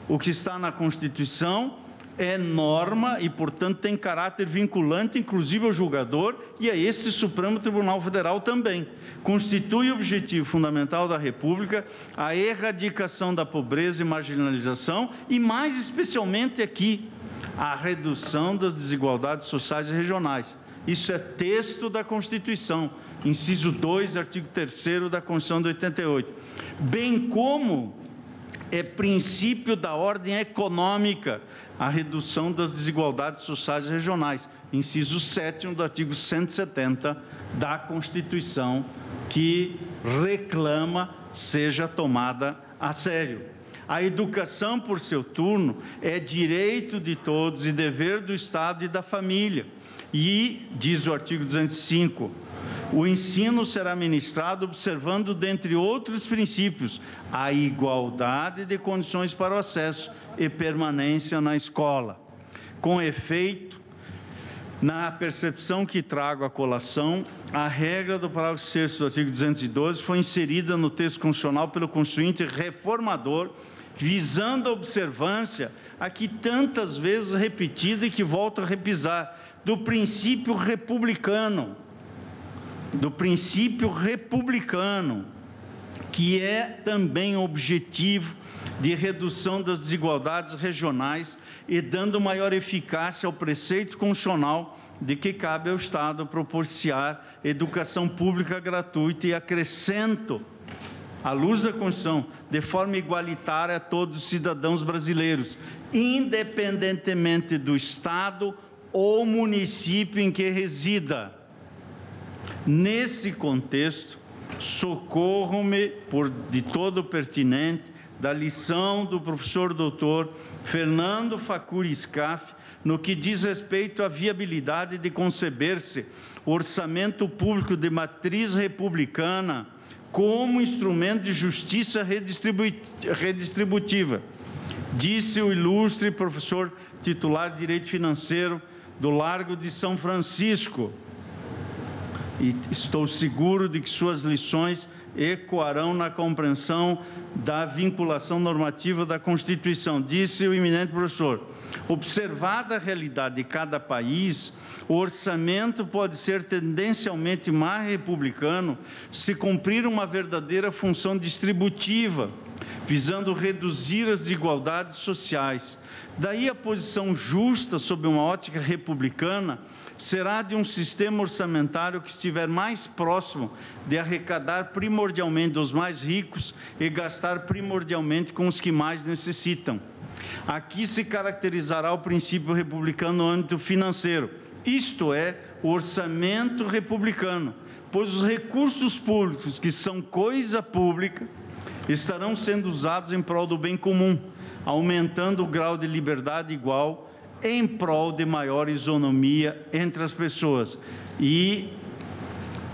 O que está na Constituição é norma e, portanto, tem caráter vinculante, inclusive ao julgador e a esse Supremo Tribunal Federal também. Constitui objetivo fundamental da República a erradicação da pobreza e marginalização e, mais especialmente aqui, a redução das desigualdades sociais e regionais. Isso é texto da Constituição, inciso 2, artigo 3º da Constituição de 88, bem como é princípio da ordem econômica a redução das desigualdades sociais e regionais, inciso 7º do artigo 170 da Constituição, que reclama seja tomada a sério. A educação, por seu turno, é direito de todos e dever do Estado e da família. E, diz o artigo 205, o ensino será ministrado observando, dentre outros princípios, a igualdade de condições para o acesso e permanência na escola. Com efeito, na percepção que trago à colação, a regra do parágrafo 6º do artigo 212 foi inserida no texto constitucional pelo Constituinte reformador, visando a observância, aqui tantas vezes repetida e que volto a repisar, do princípio republicano, que é também objetivo de redução das desigualdades regionais e dando maior eficácia ao preceito constitucional de que cabe ao Estado propiciar educação pública gratuita, e acrescento, à luz da Constituição, de forma igualitária a todos os cidadãos brasileiros, independentemente do Estado ou município em que resida. Nesse contexto, socorro-me de todo pertinente da lição do professor doutor Fernando Facuri Scaff no que diz respeito à viabilidade de conceber-se o orçamento público de matriz republicana como instrumento de justiça redistributiva. Disse o ilustre professor titular de Direito Financeiro do Largo de São Francisco, e estou seguro de que suas lições ecoarão na compreensão da vinculação normativa da Constituição. Disse o eminente professor, observada a realidade de cada país, o orçamento pode ser tendencialmente mais republicano se cumprir uma verdadeira função distributiva, visando reduzir as desigualdades sociais. Daí a posição justa, sob uma ótica republicana, será de um sistema orçamentário que estiver mais próximo de arrecadar primordialmente dos mais ricos e gastar primordialmente com os que mais necessitam. Aqui se caracterizará o princípio republicano no âmbito financeiro, isto é, o orçamento republicano, pois os recursos públicos, que são coisa pública, estarão sendo usados em prol do bem comum, aumentando o grau de liberdade igual em prol de maior isonomia entre as pessoas. E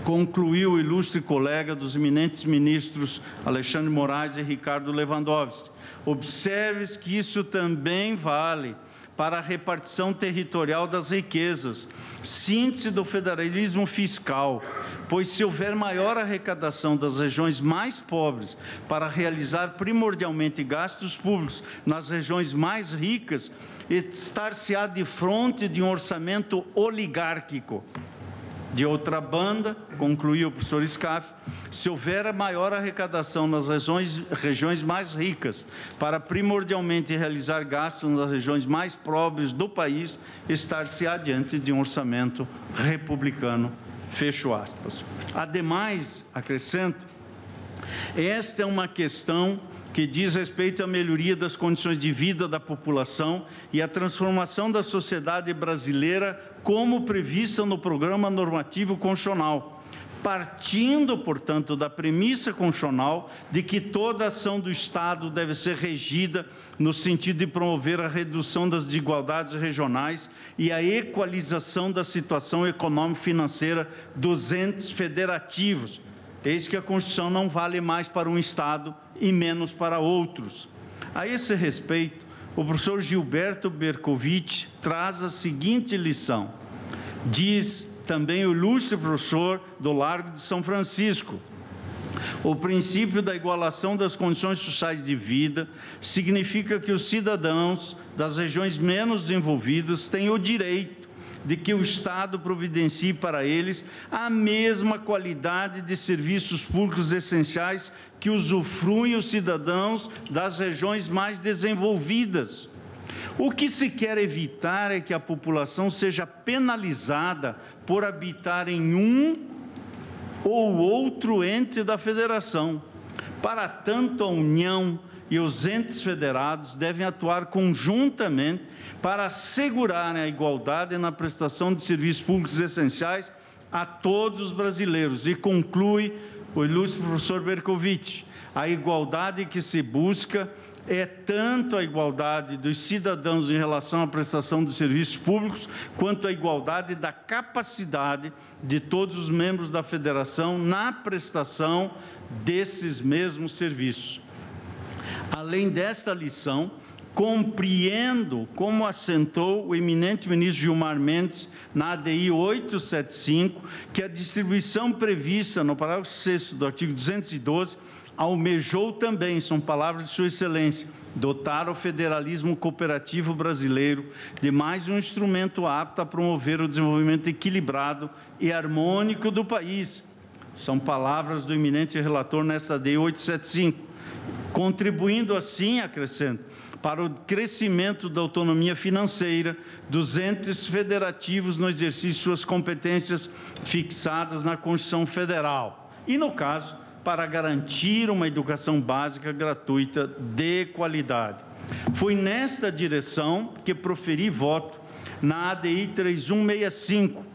concluiu o ilustre colega dos eminentes ministros Alexandre de Moraes e Ricardo Lewandowski. Observe-se que isso também vale para a repartição territorial das riquezas, síntese do federalismo fiscal, pois se houver maior arrecadação das regiões mais pobres para realizar primordialmente gastos públicos nas regiões mais ricas, estar-se-á de frente de um orçamento oligárquico. De outra banda, concluiu o professor Scaff, se houver a maior arrecadação nas regiões mais ricas para primordialmente realizar gastos nas regiões mais pobres do país, estar-se-á diante de um orçamento republicano. Fecho aspas. Ademais, acrescento, esta é uma questão que diz respeito à melhoria das condições de vida da população e à transformação da sociedade brasileira como prevista no Programa Normativo Constitucional. partindo, portanto, da premissa constitucional de que toda ação do Estado deve ser regida no sentido de promover a redução das desigualdades regionais e a equalização da situação econômico-financeira dos entes federativos. Eis que a Constituição não vale mais para um Estado e menos para outros. A esse respeito, o professor Gilberto Bercovitch traz a seguinte lição. Diz também o ilustre professor do Largo de São Francisco: o princípio da igualação das condições sociais de vida significa que os cidadãos das regiões menos desenvolvidas têm o direito de que o Estado providencie para eles a mesma qualidade de serviços públicos essenciais que usufruem os cidadãos das regiões mais desenvolvidas. O que se quer evitar é que a população seja penalizada por habitar em um ou outro ente da federação. Para tanto, a União e os entes federados devem atuar conjuntamente para assegurarem a igualdade na prestação de serviços públicos essenciais a todos os brasileiros. E conclui o ilustre professor Bercovitch: a igualdade que se busca é tanto a igualdade dos cidadãos em relação à prestação de serviços públicos, quanto a igualdade da capacidade de todos os membros da federação na prestação desses mesmos serviços. Além desta lição, compreendo, como assentou o eminente ministro Gilmar Mendes na ADI 875, que a distribuição prevista no parágrafo 6º do artigo 212 almejou também, são palavras de Sua Excelência, dotar o federalismo cooperativo brasileiro de mais um instrumento apto a promover o desenvolvimento equilibrado e harmônico do país. São palavras do eminente relator nesta ADI 875, contribuindo assim, acrescento, para o crescimento da autonomia financeira dos entes federativos no exercício de suas competências fixadas na Constituição Federal e, no caso, para garantir uma educação básica gratuita de qualidade. Foi nesta direção que proferi voto na ADI 3165,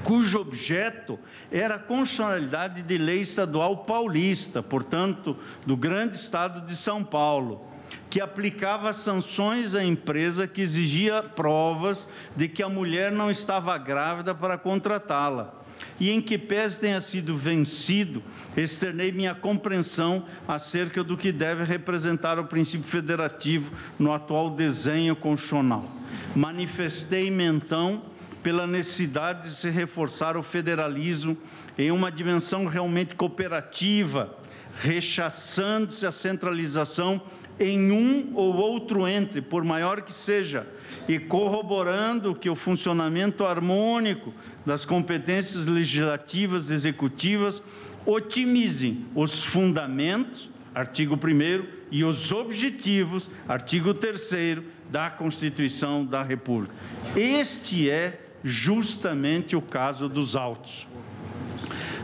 cujo objeto era a constitucionalidade de lei estadual paulista, portanto, do grande estado de São Paulo, que aplicava sanções à empresa que exigia provas de que a mulher não estava grávida para contratá-la. E em que pese tenha sido vencido, externei minha compreensão acerca do que deve representar o princípio federativo no atual desenho constitucional. Manifestei-me, então, pela necessidade de se reforçar o federalismo em uma dimensão realmente cooperativa, rechaçando-se a centralização em um ou outro ente, por maior que seja, e corroborando que o funcionamento harmônico das competências legislativas e executivas otimizem os fundamentos, artigo 1º, e os objetivos, artigo 3º, da Constituição da República. Este é justamente o caso dos autos.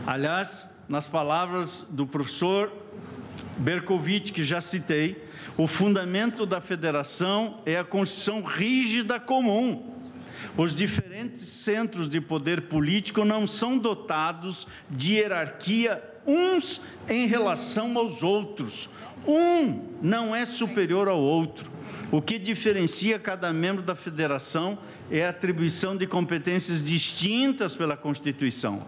Aliás, nas palavras do professor Bercovitch, que já citei, o fundamento da federação é a Constituição rígida comum. Os diferentes centros de poder político não são dotados de hierarquia uns em relação aos outros. Um não é superior ao outro. O que diferencia cada membro da federação é a atribuição de competências distintas pela Constituição.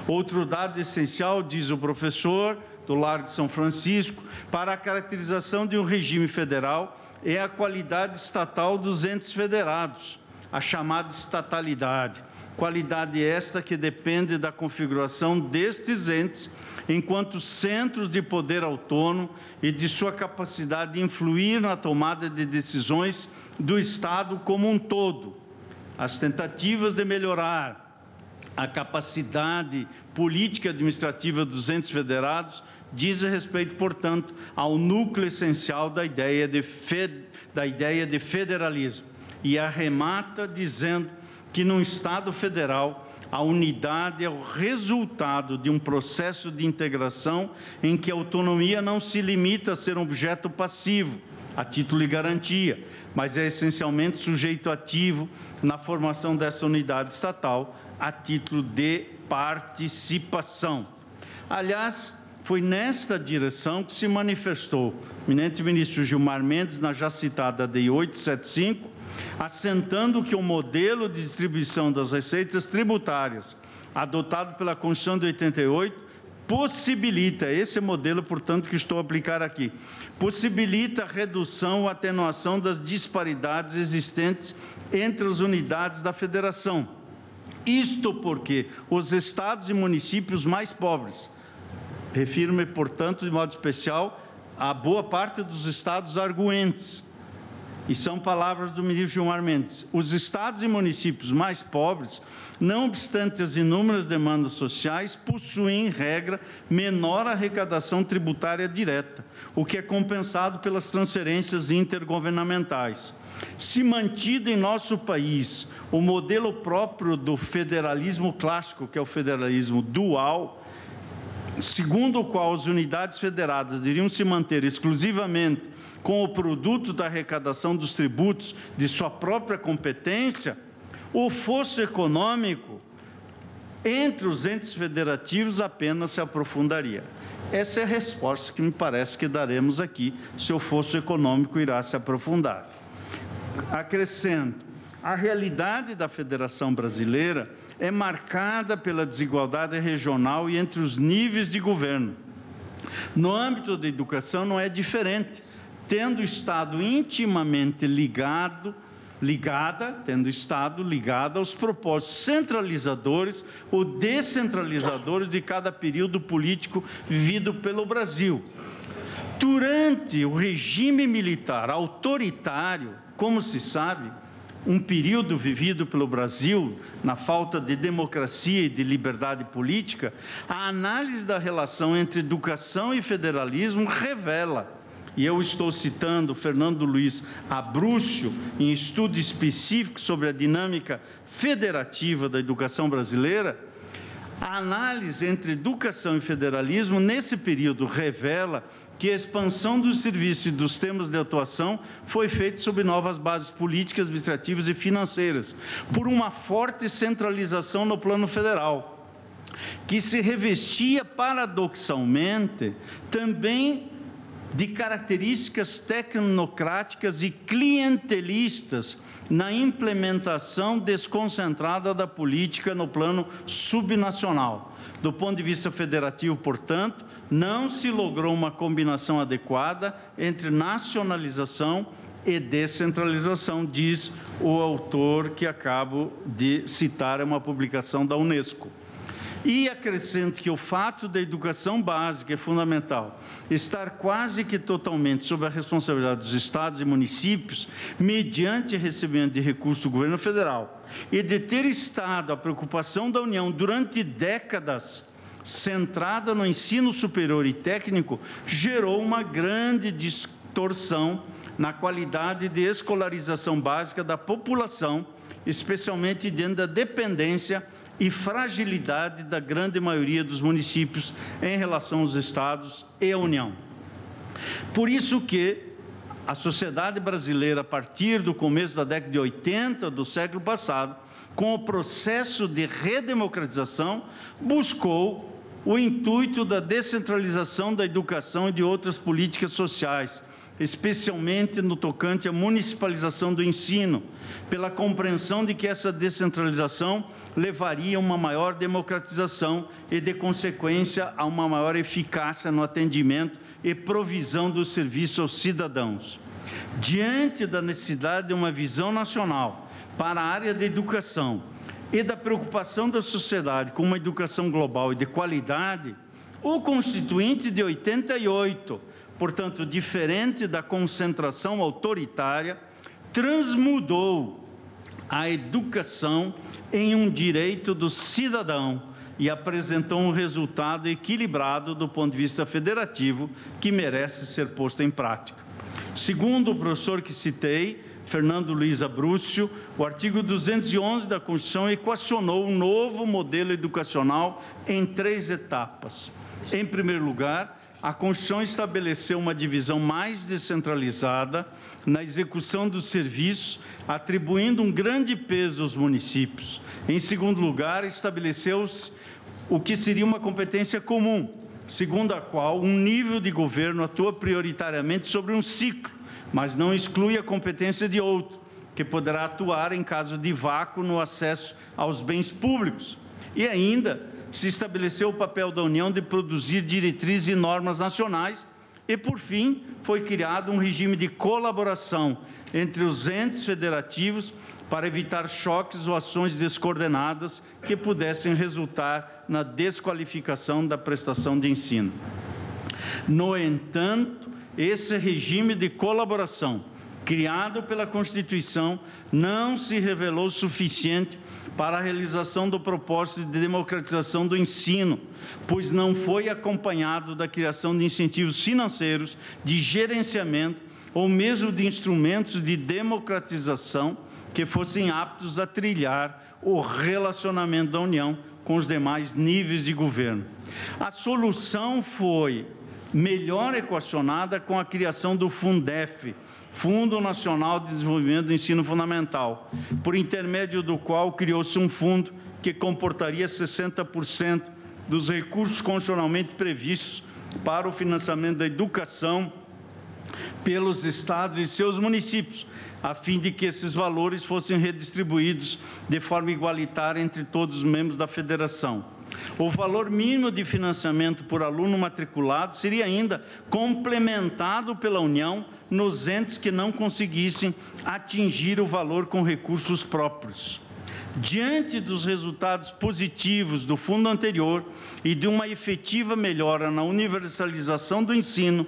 Outro dado essencial, diz o professor do Largo de São Francisco, para a caracterização de um regime federal é a qualidade estatal dos entes federados, a chamada estatalidade. Qualidade esta que depende da configuração destes entes enquanto centros de poder autônomo e de sua capacidade de influir na tomada de decisões do Estado como um todo. As tentativas de melhorar a capacidade política e administrativa dos entes federados diz respeito, portanto, ao núcleo essencial da ideia de federalismo e arremata dizendo que no Estado federal a unidade é o resultado de um processo de integração em que a autonomia não se limita a ser um objeto passivo, a título de garantia, mas é essencialmente sujeito ativo na formação dessa unidade estatal, a título de participação. Aliás, foi nesta direção que se manifestou o eminente ministro Gilmar Mendes na já citada Lei 875, assentando que o modelo de distribuição das receitas tributárias adotado pela Constituição de 88 possibilita, esse modelo, portanto, que estou a aplicar aqui, possibilita a redução ou atenuação das disparidades existentes entre as unidades da federação. Isto porque os estados e municípios mais pobres, refiro-me, portanto, de modo especial, a boa parte dos estados arguentes, e são palavras do ministro Gilmar Mendes, os estados e municípios mais pobres, não obstante as inúmeras demandas sociais, possuem, em regra, menor arrecadação tributária direta, o que é compensado pelas transferências intergovernamentais. Se mantido em nosso país o modelo próprio do federalismo clássico, que é o federalismo dual, segundo o qual as unidades federadas deveriam se manter exclusivamente com o produto da arrecadação dos tributos de sua própria competência, o fosso econômico entre os entes federativos apenas se aprofundaria. Essa é a resposta que me parece que daremos aqui, se o fosso econômico irá se aprofundar. Acrescento, a realidade da Federação Brasileira é marcada pela desigualdade regional e entre os níveis de governo. No âmbito da educação não é diferente, tendo o Estado intimamente ligado aos propósitos centralizadores ou descentralizadores de cada período político vivido pelo Brasil. Durante o regime militar autoritário, como se sabe, um período vivido pelo Brasil, na falta de democracia e de liberdade política, a análise da relação entre educação e federalismo revela, e eu estou citando Fernando Luiz Abrúcio, em estudo específico sobre a dinâmica federativa da educação brasileira, a análise entre educação e federalismo, nesse período, revela que a expansão dos serviços e dos temas de atuação foi feita sob novas bases políticas, administrativas e financeiras, por uma forte centralização no plano federal, que se revestia paradoxalmente também de características tecnocráticas e clientelistas na implementação desconcentrada da política no plano subnacional. Do ponto de vista federativo, portanto, não se logrou uma combinação adequada entre nacionalização e descentralização, diz o autor que acabo de citar, é uma publicação da Unesco. E acrescento que o fato da educação básica é fundamental estar quase que totalmente sob a responsabilidade dos estados e municípios, mediante recebimento de recursos do governo federal, e de ter estado a preocupação da União durante décadas centrada no ensino superior e técnico, gerou uma grande distorção na qualidade de escolarização básica da população, especialmente diante da dependência e fragilidade da grande maioria dos municípios em relação aos estados e à União. Por isso que a sociedade brasileira, a partir do começo da década de 80 do século passado, com o processo de redemocratização, buscou o intuito da descentralização da educação e de outras políticas sociais, especialmente no tocante à municipalização do ensino, pela compreensão de que essa descentralização levaria a uma maior democratização e, de consequência, a uma maior eficácia no atendimento e provisão dos serviços aos cidadãos. Diante da necessidade de uma visão nacional para a área da educação e da preocupação da sociedade com uma educação global e de qualidade, o Constituinte de 88, portanto, diferente da concentração autoritária, transmudou a educação em um direito do cidadão e apresentou um resultado equilibrado do ponto de vista federativo que merece ser posto em prática. Segundo o professor que citei, Fernando Luiz Abrúcio, o artigo 211 da Constituição equacionou um novo modelo educacional em 3 etapas. Em primeiro lugar, a Constituição estabeleceu uma divisão mais descentralizada na execução dos serviços, atribuindo um grande peso aos municípios. Em segundo lugar, estabeleceu-se o que seria uma competência comum, segundo a qual um nível de governo atua prioritariamente sobre um ciclo, mas não exclui a competência de outro, que poderá atuar em caso de vácuo no acesso aos bens públicos. E ainda se estabeleceu o papel da União de produzir diretrizes e normas nacionais e, por fim, foi criado um regime de colaboração entre os entes federativos para evitar choques ou ações descoordenadas que pudessem resultar na desqualificação da prestação de ensino. No entanto, esse regime de colaboração, criado pela Constituição, não se revelou suficiente para a realização do propósito de democratização do ensino, pois não foi acompanhado da criação de incentivos financeiros, de gerenciamento ou mesmo de instrumentos de democratização que fossem aptos a trilhar o relacionamento da União com os demais níveis de governo. A solução foi melhor equacionada com a criação do Fundef, Fundo Nacional de Desenvolvimento do Ensino Fundamental, por intermédio do qual criou-se um fundo que comportaria 60% dos recursos constitucionalmente previstos para o financiamento da educação pelos estados e seus municípios, a fim de que esses valores fossem redistribuídos de forma igualitária entre todos os membros da federação. O valor mínimo de financiamento por aluno matriculado seria ainda complementado pela União nos entes que não conseguissem atingir o valor com recursos próprios. Diante dos resultados positivos do fundo anterior e de uma efetiva melhora na universalização do ensino,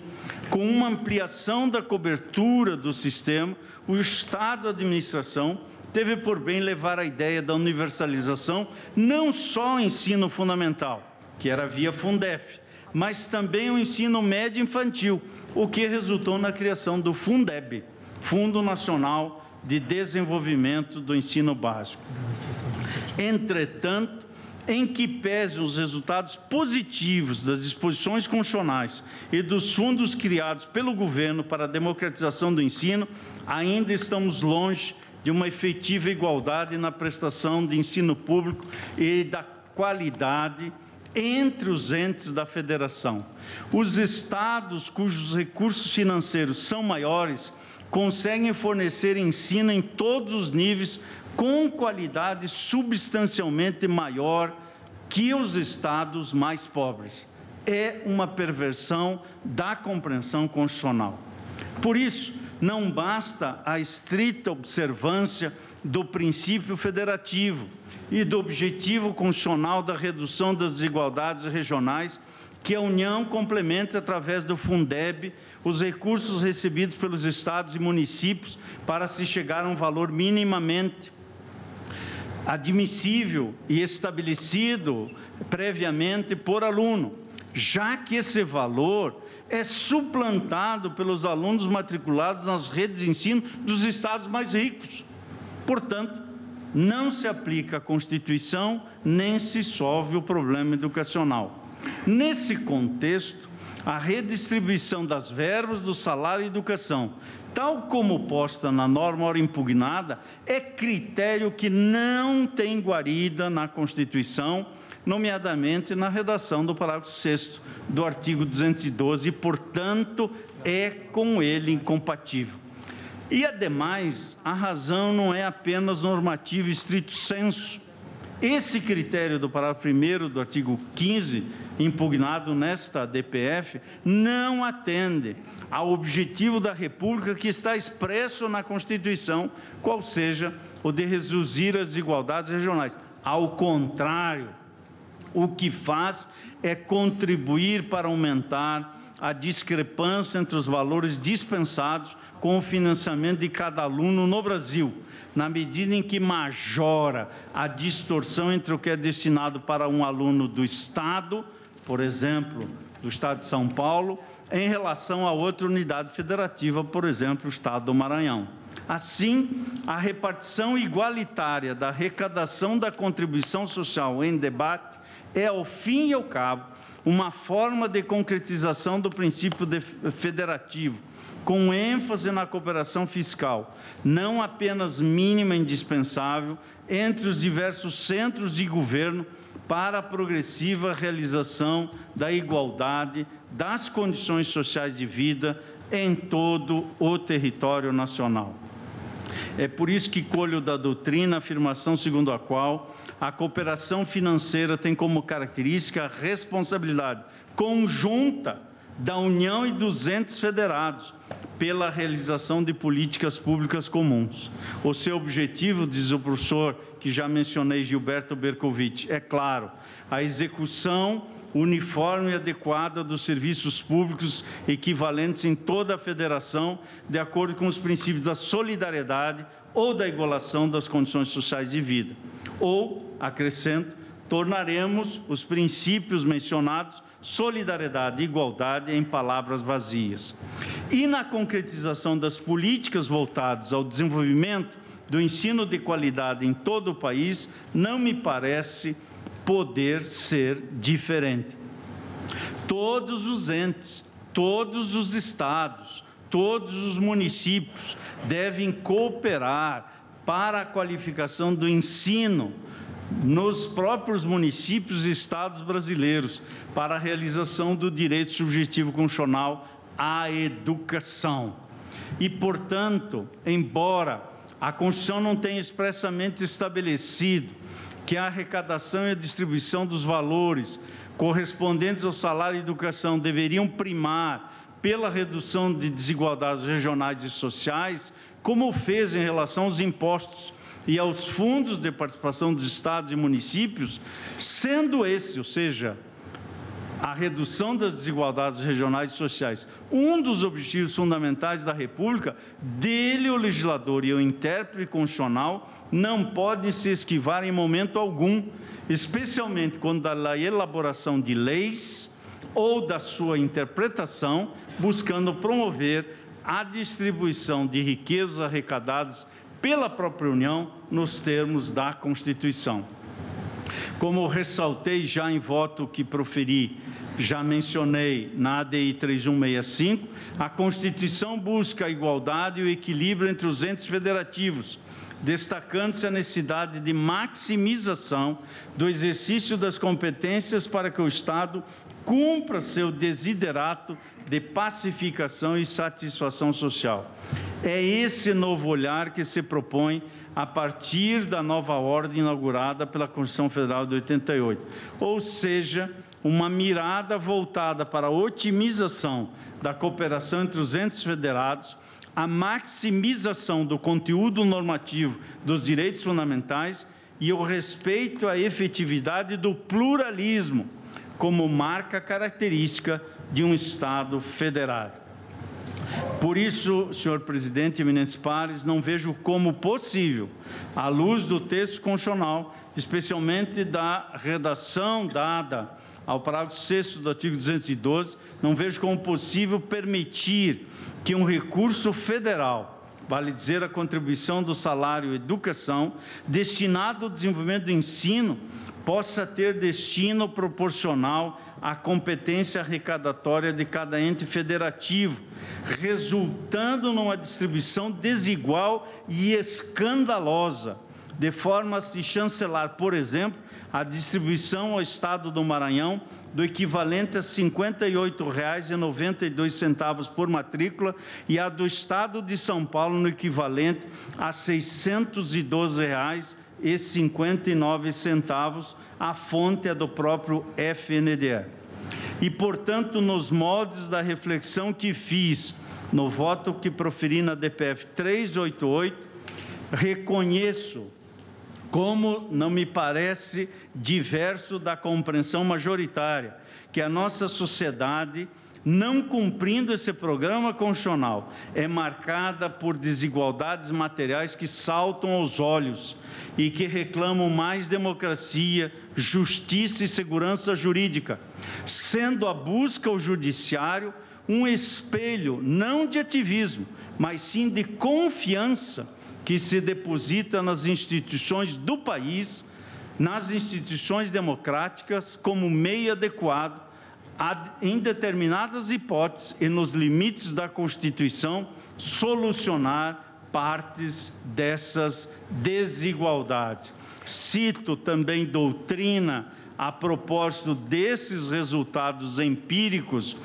com uma ampliação da cobertura do sistema, o Estado e a administração teve por bem levar a ideia da universalização não só ao ensino fundamental, que era via Fundef, mas também ao ensino médio infantil, o que resultou na criação do Fundeb, Fundo Nacional de Desenvolvimento do Ensino Básico. Entretanto, em que pese os resultados positivos das disposições constitucionais e dos fundos criados pelo governo para a democratização do ensino, ainda estamos longe de uma efetiva igualdade na prestação de ensino público e da qualidade entre os entes da federação. Os estados cujos recursos financeiros são maiores conseguem fornecer ensino em todos os níveis com qualidade substancialmente maior que os estados mais pobres. É uma perversão da compreensão constitucional. Por isso, não basta a estrita observância do princípio federativo e do objetivo constitucional da redução das desigualdades regionais, que a União complementa através do Fundeb os recursos recebidos pelos estados e municípios para se chegar a um valor minimamente admissível e estabelecido previamente por aluno, já que esse valor é suplantado pelos alunos matriculados nas redes de ensino dos estados mais ricos. Portanto, não se aplica a Constituição, nem se solve o problema educacional. Nesse contexto, a redistribuição das verbas do salário e educação, tal como posta na norma ora impugnada, é critério que não tem guarida na Constituição, nomeadamente na redação do parágrafo 6º do artigo 212 e, portanto, é com ele incompatível. E, ademais, a razão não é apenas normativa estrito sensu. Esse critério do parágrafo 1º do artigo 15, impugnado nesta DPF, não atende ao objetivo da República que está expresso na Constituição, qual seja o de reduzir as desigualdades regionais. Ao contrário, o que faz é contribuir para aumentar a discrepância entre os valores dispensados com o financiamento de cada aluno no Brasil, na medida em que majora a distorção entre o que é destinado para um aluno do Estado, por exemplo, do Estado de São Paulo, em relação a outra unidade federativa, por exemplo, o Estado do Maranhão. Assim, a repartição igualitária da arrecadação da contribuição social em debate é, ao fim e ao cabo, uma forma de concretização do princípio federativo, com ênfase na cooperação fiscal, não apenas mínima e indispensável, entre os diversos centros de governo para a progressiva realização da igualdade das condições sociais de vida em todo o território nacional. É por isso que colho da doutrina a afirmação segundo a qual a cooperação financeira tem como característica a responsabilidade conjunta da União e dos entes federados pela realização de políticas públicas comuns. O seu objetivo, diz o professor que já mencionei, Gilberto Bercovitch, é claro, a execução uniforme e adequada dos serviços públicos equivalentes em toda a federação, de acordo com os princípios da solidariedade ou da igualação das condições sociais de vida. Ou, acrescento, tornaremos os princípios mencionados solidariedade e igualdade em palavras vazias. E na concretização das políticas voltadas ao desenvolvimento do ensino de qualidade em todo o país, não me parece poder ser diferente. Todos os entes, todos os estados, todos os municípios devem cooperar para a qualificação do ensino nos próprios municípios e estados brasileiros para a realização do direito subjetivo constitucional à educação. E, portanto, embora a Constituição não tenha expressamente estabelecido que a arrecadação e a distribuição dos valores correspondentes ao salário e educação deveriam primar pela redução de desigualdades regionais e sociais, como fez em relação aos impostos e aos fundos de participação dos estados e municípios, sendo esse, ou seja, a redução das desigualdades regionais e sociais, um dos objetivos fundamentais da República, dele o legislador e o intérprete constitucional não podem se esquivar em momento algum, especialmente quando da elaboração de leis ou da sua interpretação, buscando promover a distribuição de riquezas arrecadadas pela própria União nos termos da Constituição. Como ressaltei já em voto que proferi, já mencionei na ADI 3165, a Constituição busca a igualdade e o equilíbrio entre os entes federativos, destacando-se a necessidade de maximização do exercício das competências para que o Estado cumpra seu desiderato de pacificação e satisfação social. É esse novo olhar que se propõe a partir da nova ordem inaugurada pela Constituição Federal de 88, ou seja, uma mirada voltada para a otimização da cooperação entre os entes federados, a maximização do conteúdo normativo dos direitos fundamentais e o respeito à efetividade do pluralismo como marca característica de um Estado federado. Por isso, senhor presidente, eminentes pares, não vejo como possível, à luz do texto constitucional, especialmente da redação dada ao parágrafo 6º do artigo 212, não vejo como possível permitir que um recurso federal, vale dizer a contribuição do salário e educação, destinado ao desenvolvimento do ensino, possa ter destino proporcional à competência arrecadatória de cada ente federativo, resultando numa distribuição desigual e escandalosa, de forma a se chancelar, por exemplo, a distribuição ao Estado do Maranhão do equivalente a R$ 58,92 por matrícula e a do Estado de São Paulo no equivalente a R$ 612,59, a fonte é do próprio FNDE. E, portanto, nos moldes da reflexão que fiz no voto que proferi na DPF 388, reconheço como não me parece diverso da compreensão majoritária, que a nossa sociedade, não cumprindo esse programa constitucional, é marcada por desigualdades materiais que saltam aos olhos e que reclamam mais democracia, justiça e segurança jurídica, sendo a busca ao judiciário um espelho não de ativismo, mas sim de confiança que se deposita nas instituições do país, nas instituições democráticas, como meio adequado, em determinadas hipóteses e nos limites da Constituição, solucionar partes dessas desigualdades. Cito também doutrina a propósito desses resultados empíricos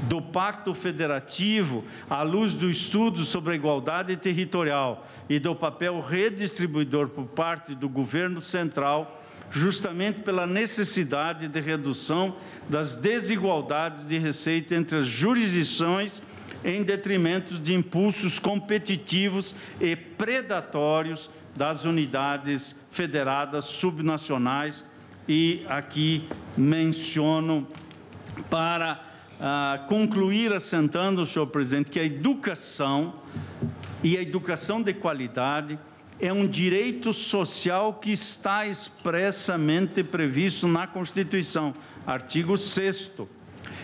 do Pacto Federativo, à luz do estudo sobre a igualdade territorial e do papel redistribuidor por parte do governo central, justamente pela necessidade de redução das desigualdades de receita entre as jurisdições, em detrimento de impulsos competitivos e predatórios das unidades federadas subnacionais. E aqui menciono, para concluir, assentando, senhor presidente, que a educação e a educação de qualidade é um direito social que está expressamente previsto na Constituição, artigo 6º,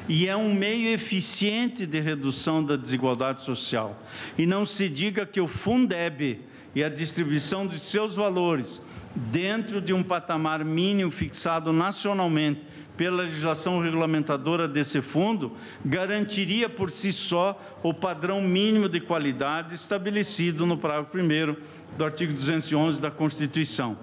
e é um meio eficiente de redução da desigualdade social. E não se diga que o Fundeb e a distribuição de seus valores dentro de um patamar mínimo fixado nacionalmente pela legislação regulamentadora desse fundo, garantiria por si só o padrão mínimo de qualidade estabelecido no parágrafo 1º do artigo 211 da Constituição.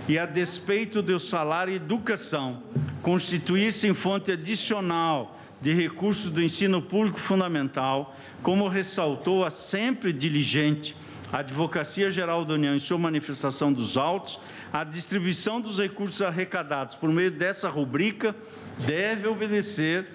E a despeito do salário e educação constituir-se em fonte adicional de recursos do ensino público fundamental, como ressaltou a sempre diligente Advocacia Geral da União em sua manifestação dos autos, a distribuição dos recursos arrecadados por meio dessa rubrica deve obedecer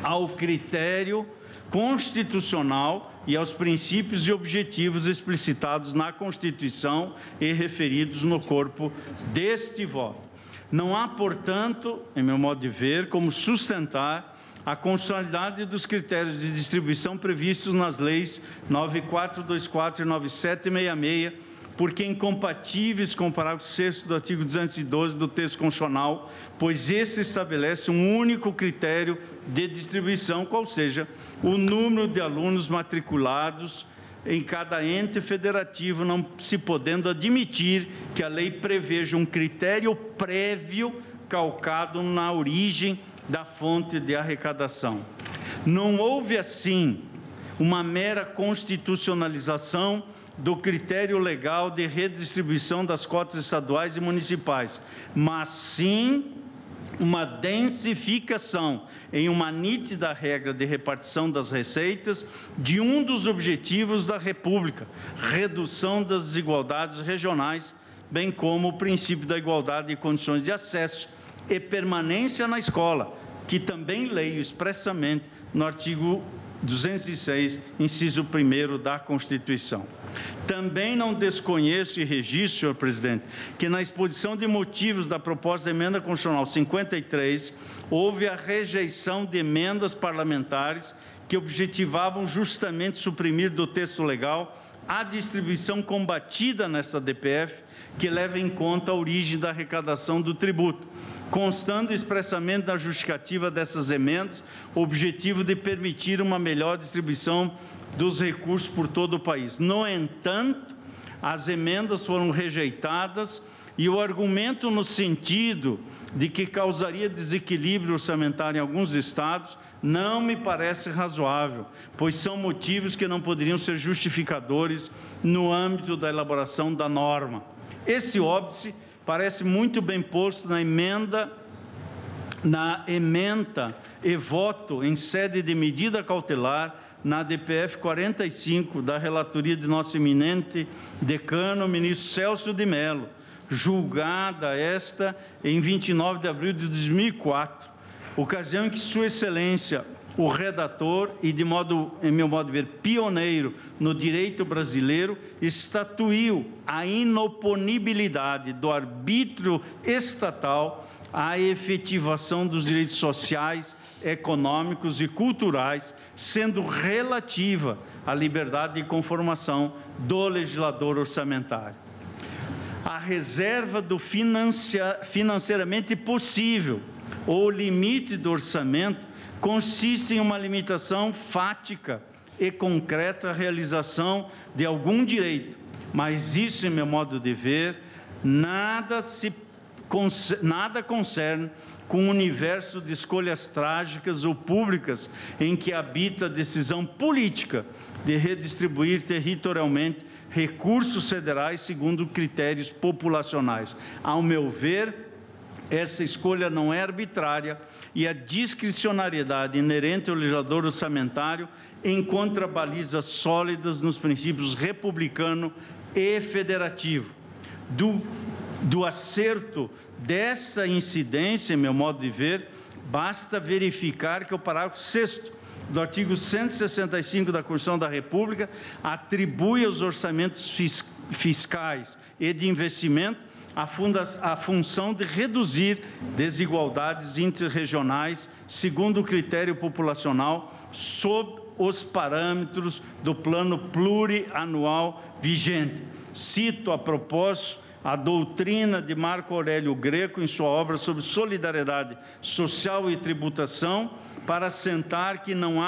ao critério constitucional e aos princípios e objetivos explicitados na Constituição e referidos no corpo deste voto. Não há, portanto, em meu modo de ver, como sustentar a constitucionalidade dos critérios de distribuição previstos nas leis 9424 e 9766, porque incompatíveis com o parágrafo 6º do artigo 212 do texto constitucional, pois esse estabelece um único critério de distribuição, qual seja o número de alunos matriculados em cada ente federativo, não se podendo admitir que a lei preveja um critério prévio calcado na origem da fonte de arrecadação. Não houve, assim, uma mera constitucionalização do critério legal de redistribuição das cotas estaduais e municipais, mas sim uma densificação em uma nítida regra de repartição das receitas de um dos objetivos da República, redução das desigualdades regionais, bem como o princípio da igualdade de condições de acesso e permanência na escola, que também leio expressamente no artigo 206, inciso 1º da Constituição. Também não desconheço e registro, senhor presidente, que na exposição de motivos da proposta de emenda constitucional 53, houve a rejeição de emendas parlamentares que objetivavam justamente suprimir do texto legal a distribuição combatida nesta DPF, que leva em conta a origem da arrecadação do tributo, constando expressamente na justificativa dessas emendas o objetivo de permitir uma melhor distribuição dos recursos por todo o país. No entanto, as emendas foram rejeitadas e o argumento no sentido de que causaria desequilíbrio orçamentário em alguns estados não me parece razoável, pois são motivos que não poderiam ser justificadores no âmbito da elaboração da norma. Esse óbice parece muito bem posto na emenda e voto em sede de medida cautelar na DPF 45 da relatoria de nosso eminente decano, ministro Celso de Mello, julgada esta em 29 de abril de 2004, ocasião em que Sua Excelência, o redator e, em meu modo de ver, pioneiro no direito brasileiro, estatuiu a inoponibilidade do arbítrio estatal à efetivação dos direitos sociais, econômicos e culturais, sendo relativa à liberdade de conformação do legislador orçamentário. A reserva do financeiramente possível ou limite do orçamento consiste em uma limitação fática e concreta à realização de algum direito, mas isso, em meu modo de ver, nada concerne com o universo de escolhas trágicas ou públicas em que habita a decisão política de redistribuir territorialmente recursos federais segundo critérios populacionais. Ao meu ver, Essa escolha não é arbitrária e a discricionariedade inerente ao legislador orçamentário encontra balizas sólidas nos princípios republicano e federativo. Do acerto dessa incidência, em meu modo de ver, basta verificar que o parágrafo 6º do artigo 165 da Constituição da República atribui aos orçamentos fiscais e de investimento a função de reduzir desigualdades interregionais segundo o critério populacional sob os parâmetros do plano plurianual vigente. Cito a propósito a doutrina de Marco Aurélio Greco em sua obra sobre solidariedade social e tributação para assentar que não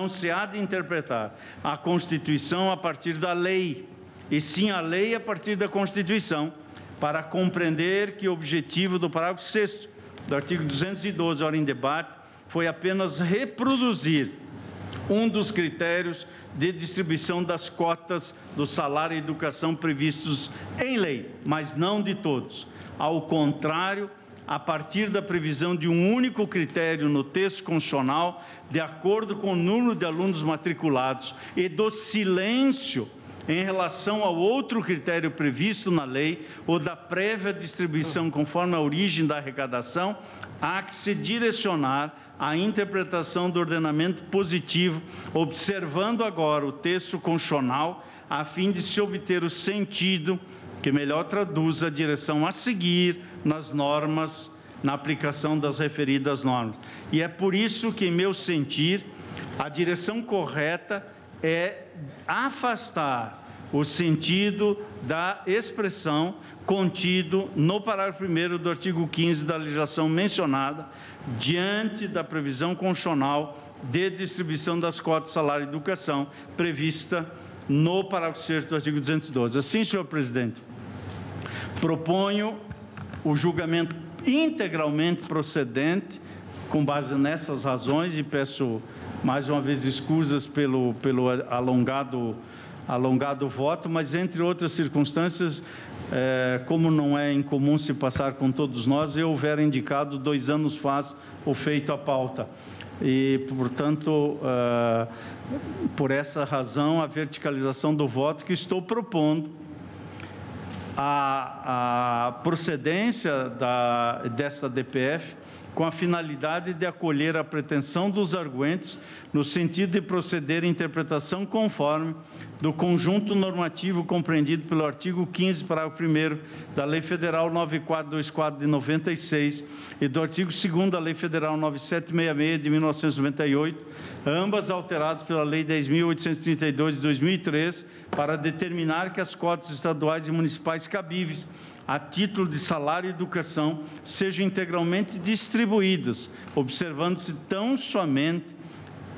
se há de interpretar a Constituição a partir da lei, e sim a lei a partir da Constituição, para compreender que o objetivo do parágrafo 6º do artigo 212, ora em debate, foi apenas reproduzir um dos critérios de distribuição das cotas do salário e educação previstos em lei, mas não de todos. Ao contrário, a partir da previsão de um único critério no texto constitucional, de acordo com o número de alunos matriculados e do silêncio em relação ao outro critério previsto na lei, ou da prévia distribuição conforme a origem da arrecadação, há que se direcionar a interpretação do ordenamento positivo, observando agora o texto constitucional, a fim de se obter o sentido que melhor traduz a direção a seguir nas normas, na aplicação das referidas normas. E é por isso que, em meu sentir, a direção correta é afastar o sentido da expressão contido no parágrafo 1º do artigo 15 da legislação mencionada, diante da previsão constitucional de distribuição das cotas de salário e educação prevista no parágrafo 6º do artigo 212. Assim, senhor presidente, proponho o julgamento integralmente procedente, com base nessas razões, e peço mais uma vez escusas pelo alongado voto, mas, entre outras circunstâncias, como não é incomum se passar com todos nós, eu houver indicado 2 anos faz o feito à pauta. E, portanto, por essa razão, a verticalização do voto que estou propondo, a procedência desta DPF, com a finalidade de acolher a pretensão dos arguentes no sentido de proceder à interpretação conforme do conjunto normativo compreendido pelo artigo 15, parágrafo 1º da Lei Federal 9424 de 96 e do artigo 2º da Lei Federal 9766 de 1998, ambas alteradas pela Lei 10.832 de 2003, para determinar que as cotas estaduais e municipais cabíveis a título de salário e educação sejam integralmente distribuídas, observando-se tão somente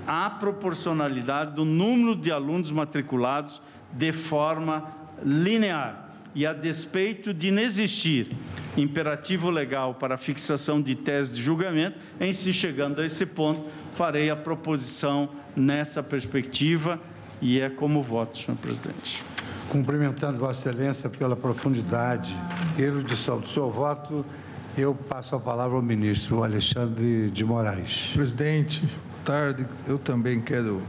a proporcionalidade do número de alunos matriculados de forma linear. E, a despeito de inexistir imperativo legal para a fixação de tese de julgamento, em se chegando a esse ponto, farei a proposição nessa perspectiva, e é como voto, senhor presidente. Cumprimentando Vossa Excelência pela profundidade e erudição do seu voto, eu passo a palavra ao ministro Alexandre de Moraes. Presidente, boa tarde. Eu também quero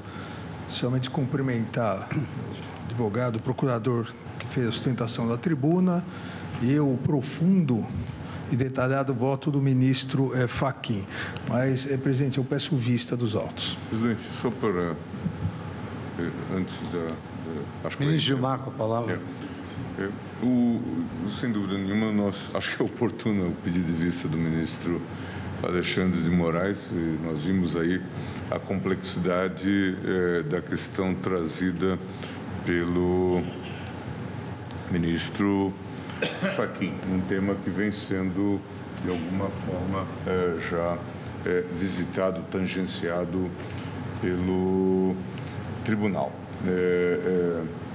somente cumprimentar o advogado, o procurador que fez a sustentação da tribuna e o profundo e detalhado voto do ministro Fachin. Mas, presidente, eu peço vista dos autos. Presidente, só para antes da ministro Gilmar, com a palavra. Sem dúvida nenhuma, acho que é oportuno o pedido de vista do ministro Alexandre de Moraes. Nós vimos aí a complexidade da questão trazida pelo ministro Fachin, um tema que vem sendo, de alguma forma, já visitado, tangenciado pelo tribunal.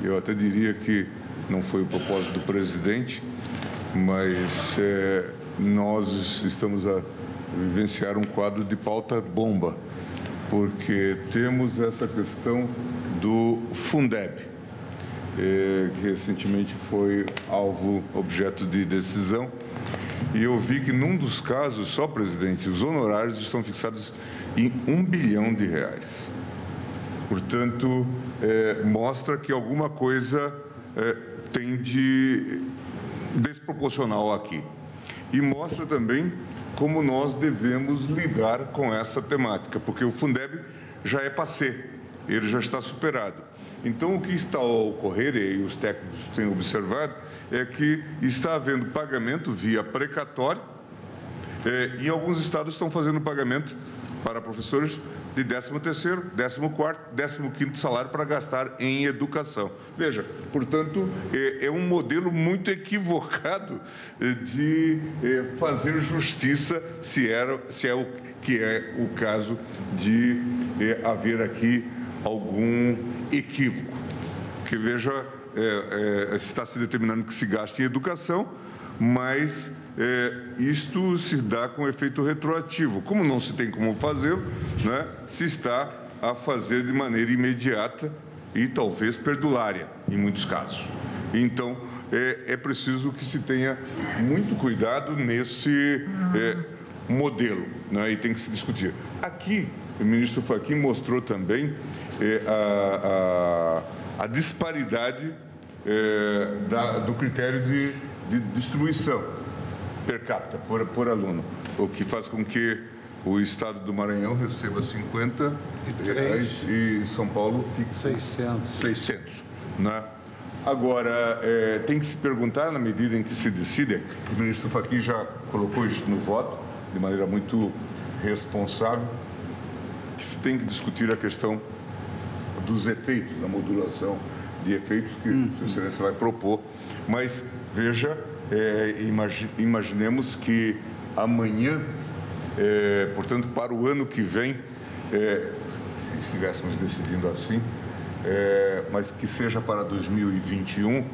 Eu até diria que não foi o propósito do presidente, mas nós estamos a vivenciar um quadro de pauta-bomba, porque temos essa questão do Fundeb. que recentemente foi objeto de decisão. E eu vi que, num dos casos, só, presidente, os honorários estão fixados em R$1 bilhão. Portanto, mostra que alguma coisa tem de desproporcional aqui. E mostra também como nós devemos lidar com essa temática, porque o Fundeb já é passé, ele já está superado. Então, o que está a ocorrer, e os técnicos têm observado, é que está havendo pagamento via precatório, e alguns estados estão fazendo pagamento para professores de 13º, 14º, 15º salário para gastar em educação. Veja, portanto, é um modelo muito equivocado de fazer justiça, se é o que é o caso de haver aqui algum equívoco. Que veja, está se determinando que se gaste em educação, mas isto se dá com efeito retroativo. Como não se tem como fazê-lo, né, se está a fazer de maneira imediata e talvez perdulária, em muitos casos. Então, é preciso que se tenha muito cuidado nesse modelo, né, e tem que se discutir. Aqui, o ministro Fachin mostrou também a disparidade do critério de distribuição per capita, por aluno, o que faz com que o estado do Maranhão receba R$50 e São Paulo fique 600, né? Agora, tem que se perguntar, na medida em que se decide, o ministro Fachin já colocou isso no voto, de maneira muito responsável, que se tem que discutir a questão dos efeitos, da modulação de efeitos que Sua Excelência vai propor. Mas, veja, imaginemos que amanhã, portanto, para o ano que vem, se estivéssemos decidindo assim, mas que seja para 2021,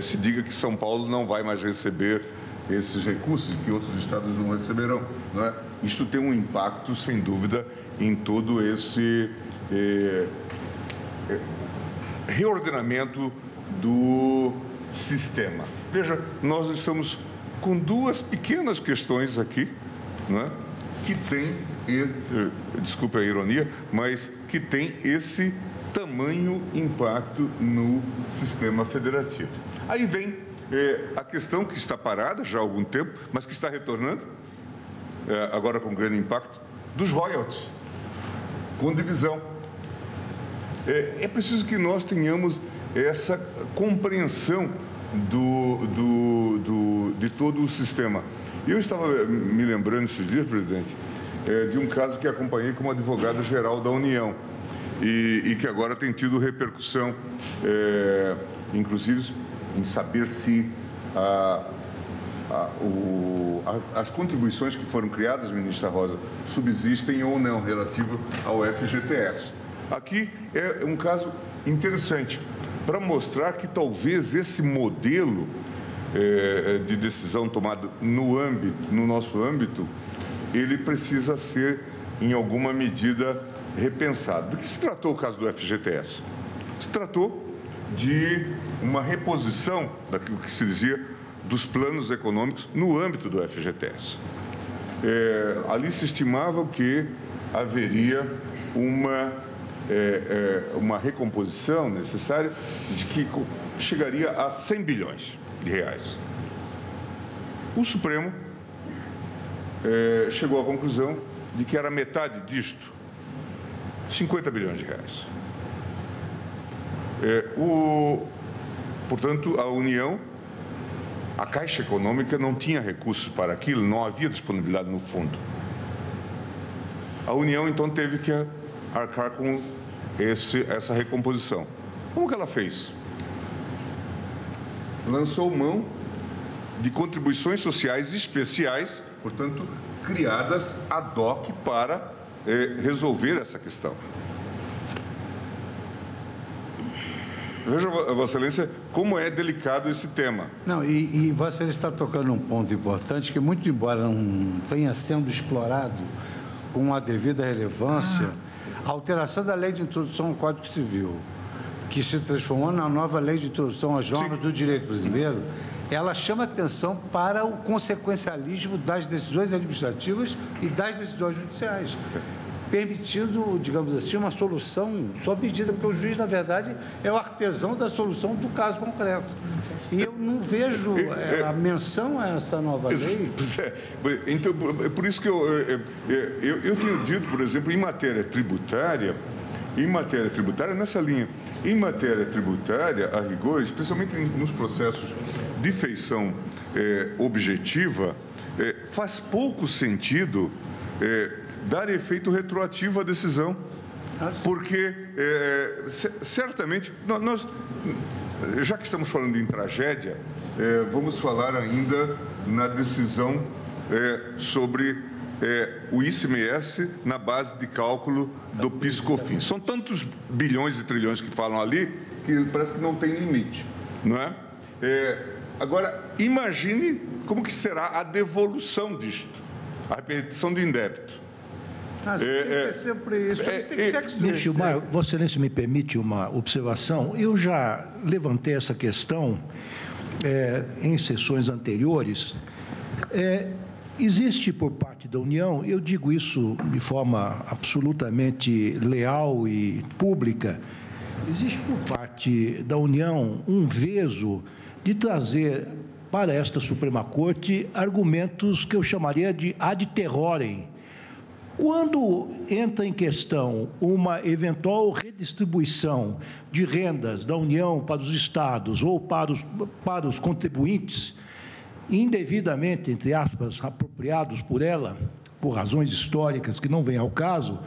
se diga que São Paulo não vai mais receber esses recursos, que outros estados não receberão, não é? Isto tem um impacto, sem dúvida, em todo esse reordenamento do sistema. Veja, nós estamos com duas pequenas questões aqui, não é? Que tem, desculpe a ironia, mas que tem esse tamanho impacto no sistema federativo. Aí vem a questão que está parada já há algum tempo, mas que está retornando, agora com grande impacto, dos royalties, com divisão. É preciso que nós tenhamos essa compreensão de todo o sistema. Eu estava me lembrando esses dias, presidente, de um caso que acompanhei como advogado-geral da União e que agora tem tido repercussão, inclusive em saber se as contribuições que foram criadas, ministra Rosa, subsistem ou não relativo ao FGTS. Aqui é um caso interessante para mostrar que talvez esse modelo de decisão tomado no nosso âmbito, ele precisa ser, em alguma medida, repensado. Do que se tratou o caso do FGTS? Se tratou de uma reposição daquilo que se dizia dos planos econômicos no âmbito do FGTS. Ali se estimava que haveria uma recomposição necessária de que chegaria a 100 bilhões de reais. O Supremo chegou à conclusão de que era metade disto, 50 bilhões de reais. Portanto, a União, a Caixa Econômica não tinha recursos para aquilo, não havia disponibilidade no fundo. A União, então, teve que arcar com essa recomposição. Como que ela fez? Lançou mão de contribuições sociais especiais, portanto, criadas ad hoc para resolver essa questão. Veja, Vossa Excelência, como é delicado esse tema. Não, e Vossa Excelência está tocando um ponto importante que, muito embora não venha sendo explorado com a devida relevância, a alteração da Lei de Introdução ao Código Civil, que se transformou na nova Lei de Introdução às Normas do Direito Brasileiro, ela chama atenção para o consequencialismo das decisões administrativas e das decisões judiciais, permitindo, digamos assim, uma solução sob medida, porque o juiz, na verdade, é o artesão da solução do caso concreto. E eu não vejo a menção a essa nova lei. Então, é por isso que eu tenho dito, por exemplo, em matéria tributária, nessa linha, em matéria tributária, a rigor, especialmente nos processos de feição objetiva, faz pouco sentido dar efeito retroativo à decisão, porque certamente, já que estamos falando em tragédia, vamos falar ainda na decisão sobre o ICMS na base de cálculo do PIS/COFINS. São tantos bilhões e trilhões que falam ali que parece que não tem limite, não é? Agora, imagine como que será a devolução disto, a repetição de indébito. Tem que ser sempre isso. Tem que ser Ministro Gilmar, Vossa Excelência me permite uma observação. Eu já levantei essa questão em sessões anteriores. Existe por parte da União, eu digo isso de forma absolutamente leal e pública, existe por parte da União um veso de trazer para esta Suprema Corte argumentos que eu chamaria de ad terrorem. Quando entra em questão uma eventual redistribuição de rendas da União para os estados ou para os contribuintes, indevidamente, entre aspas, apropriados por ela, por razões históricas que não vêm ao caso,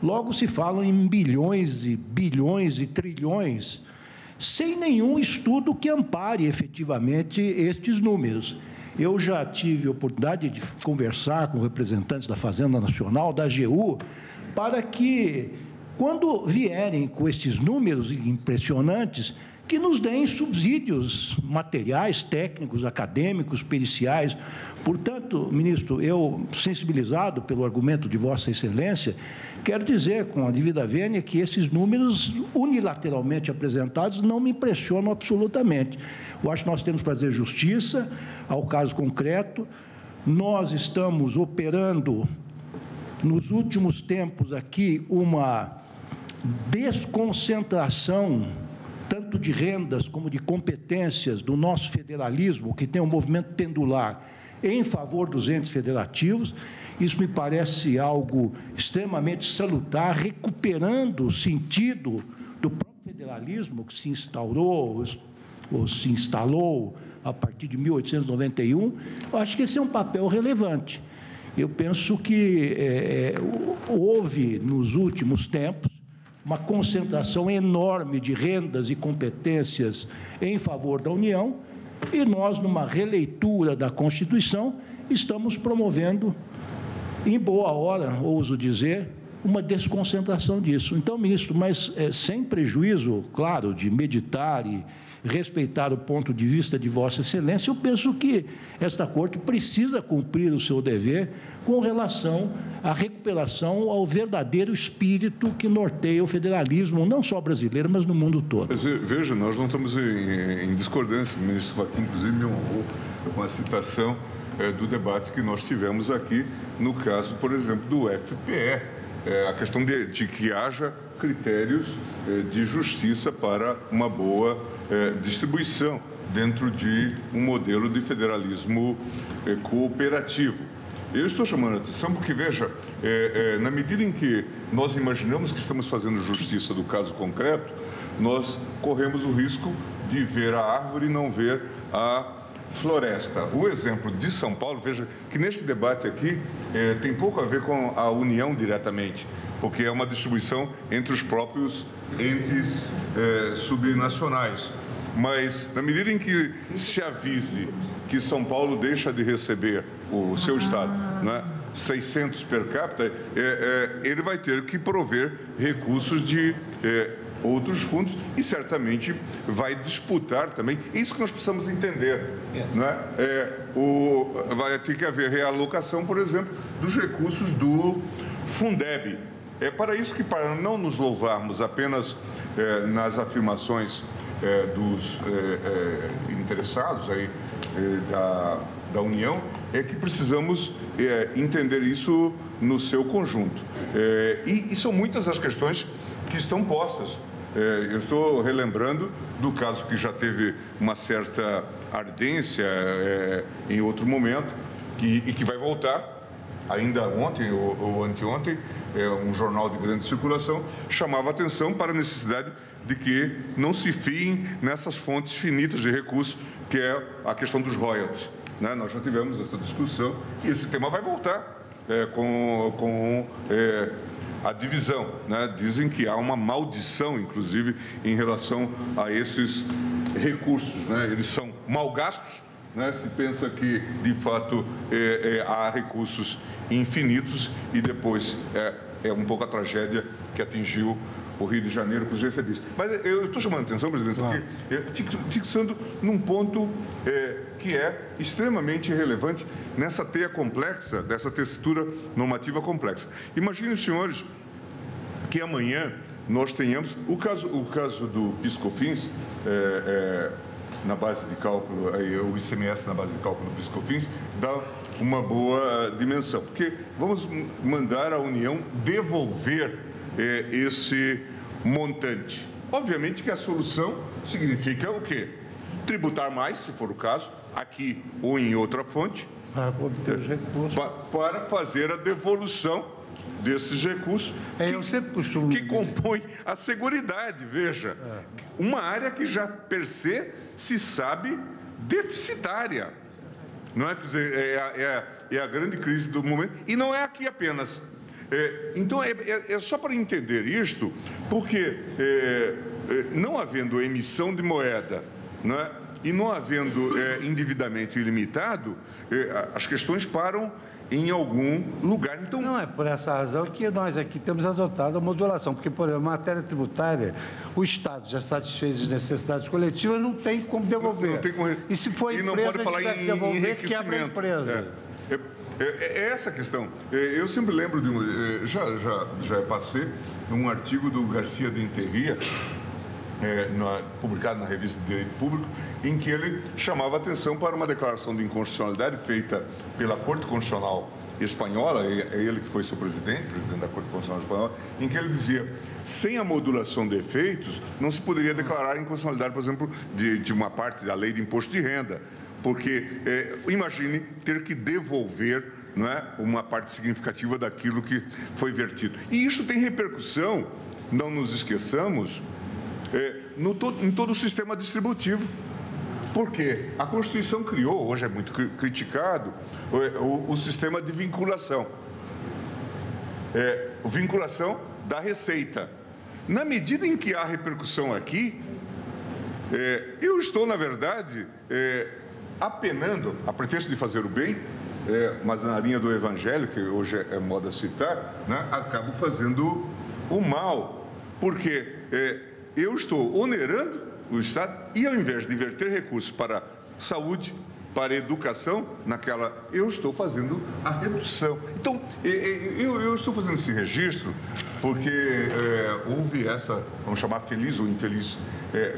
logo se falam em bilhões e bilhões e trilhões, sem nenhum estudo que ampare efetivamente estes números. Eu já tive a oportunidade de conversar com representantes da Fazenda Nacional, da AGU, para que, quando vierem com estes números impressionantes, que nos deem subsídios materiais, técnicos, acadêmicos, periciais. Portanto, ministro, eu, sensibilizado pelo argumento de Vossa Excelência, quero dizer, com a devida vênia, que esses números unilateralmente apresentados não me impressionam absolutamente. Eu acho que nós temos que fazer justiça ao caso concreto. Nós estamos operando, nos últimos tempos aqui, uma desconcentração tanto de rendas como de competências do nosso federalismo, que tem um movimento pendular em favor dos entes federativos. Isso me parece algo extremamente salutar, recuperando o sentido do próprio federalismo que se instaurou ou se instalou a partir de 1891. Eu acho que esse é um papel relevante. Eu penso que houve, nos últimos tempos, uma concentração enorme de rendas e competências em favor da União, e nós, numa releitura da Constituição, estamos promovendo, em boa hora, ouso dizer, uma desconcentração disso. Então, ministro, mas sem prejuízo, claro, de meditar e respeitar o ponto de vista de Vossa Excelência, eu penso que esta Corte precisa cumprir o seu dever com relação à recuperação ao verdadeiro espírito que norteia o federalismo, não só brasileiro, mas no mundo todo. Veja, nós não estamos em discordância. O ministro Fachin, inclusive, me honrou com a citação do debate que nós tivemos aqui, no caso, por exemplo, do FPE, a questão de que haja critérios de justiça para uma boa distribuição dentro de um modelo de federalismo cooperativo. Eu estou chamando a atenção porque, veja, na medida em que nós imaginamos que estamos fazendo justiça do caso concreto, nós corremos o risco de ver a árvore e não ver a floresta. O exemplo de São Paulo, veja que neste debate aqui tem pouco a ver com a União diretamente, porque é uma distribuição entre os próprios entes subnacionais. Mas, na medida em que se avise que São Paulo deixa de receber o seu estado, né, 600 per capita, ele vai ter que prover recursos de outros fundos e certamente vai disputar também. Isso que nós precisamos entender, né? Vai ter que haver realocação, por exemplo, dos recursos do Fundeb, É para isso que, para não nos louvarmos apenas nas afirmações dos interessados aí, da União, é que precisamos entender isso no seu conjunto. E são muitas as questões que estão postas. Eu estou relembrando do caso que já teve uma certa ardência em outro momento e que vai voltar. Ainda ontem ou anteontem, um jornal de grande circulação chamava atenção para a necessidade de que não se fiem nessas fontes finitas de recursos, que é a questão dos royalties. Né? Nós já tivemos essa discussão e esse tema vai voltar com a divisão. Né? Dizem que há uma maldição, inclusive, em relação a esses recursos. Né? Eles são mal gastos. Né? Se pensa que, de fato, há recursos infinitos e depois é um pouco a tragédia que atingiu o Rio de Janeiro com os GCBs. Mas eu estou chamando a atenção, presidente, porque fixando num ponto que é extremamente relevante nessa teia complexa, dessa textura normativa complexa. Imaginem, senhores, que amanhã nós tenhamos o caso do PIS/COFINS, na base de cálculo, o ICMS na base de cálculo do PIS/COFINS, dá uma boa dimensão, porque vamos mandar a União devolver esse montante. Obviamente que a solução significa o quê? Tributar mais, se for o caso, aqui ou em outra fonte, para obter os recursos, para fazer a devolução desses recursos eu sempre costumo que compõem a Seguridade. Veja, uma área que já per se sabe deficitária. Não é? Quer dizer, é a grande crise do momento, e não é aqui apenas. Então, é só para entender isto, porque não havendo emissão de moeda, não é? E não havendo endividamento ilimitado, as questões param em algum lugar. Então, não é por essa razão que nós aqui temos adotado a modulação, porque, por exemplo, matéria tributária, o Estado já satisfez as necessidades coletivas, não tem como devolver. Não tem como... E se for e empresa, não pode falar em devolver, enriquecimento. Quebra a empresa. É essa a questão. Eu sempre lembro de já passei um artigo do Garcia de Enterria, publicado na revista de Direito Público, em que ele chamava atenção para uma declaração de inconstitucionalidade feita pela Corte Constitucional Espanhola, é ele que foi seu presidente da Corte Constitucional Espanhola, em que ele dizia, sem a modulação de efeitos, não se poderia declarar inconstitucionalidade, por exemplo, de uma parte da lei de imposto de renda, porque imagine ter que devolver, não é, uma parte significativa daquilo que foi vertido. E isso tem repercussão, não nos esqueçamos, em todo o sistema distributivo. Porque a Constituição criou, hoje é muito criticado, o sistema de vinculação. Vinculação da receita. Na medida em que há repercussão aqui, eu estou, na verdade, apenando, a pretexto de fazer o bem, mas na linha do Evangelho, que hoje é moda citar, né, acabo fazendo o mal. Porque eu estou onerando o Estado e, ao invés de verter recursos para saúde, para educação, eu estou fazendo a redução. Então, eu estou fazendo esse registro porque houve essa, vamos chamar feliz ou infeliz,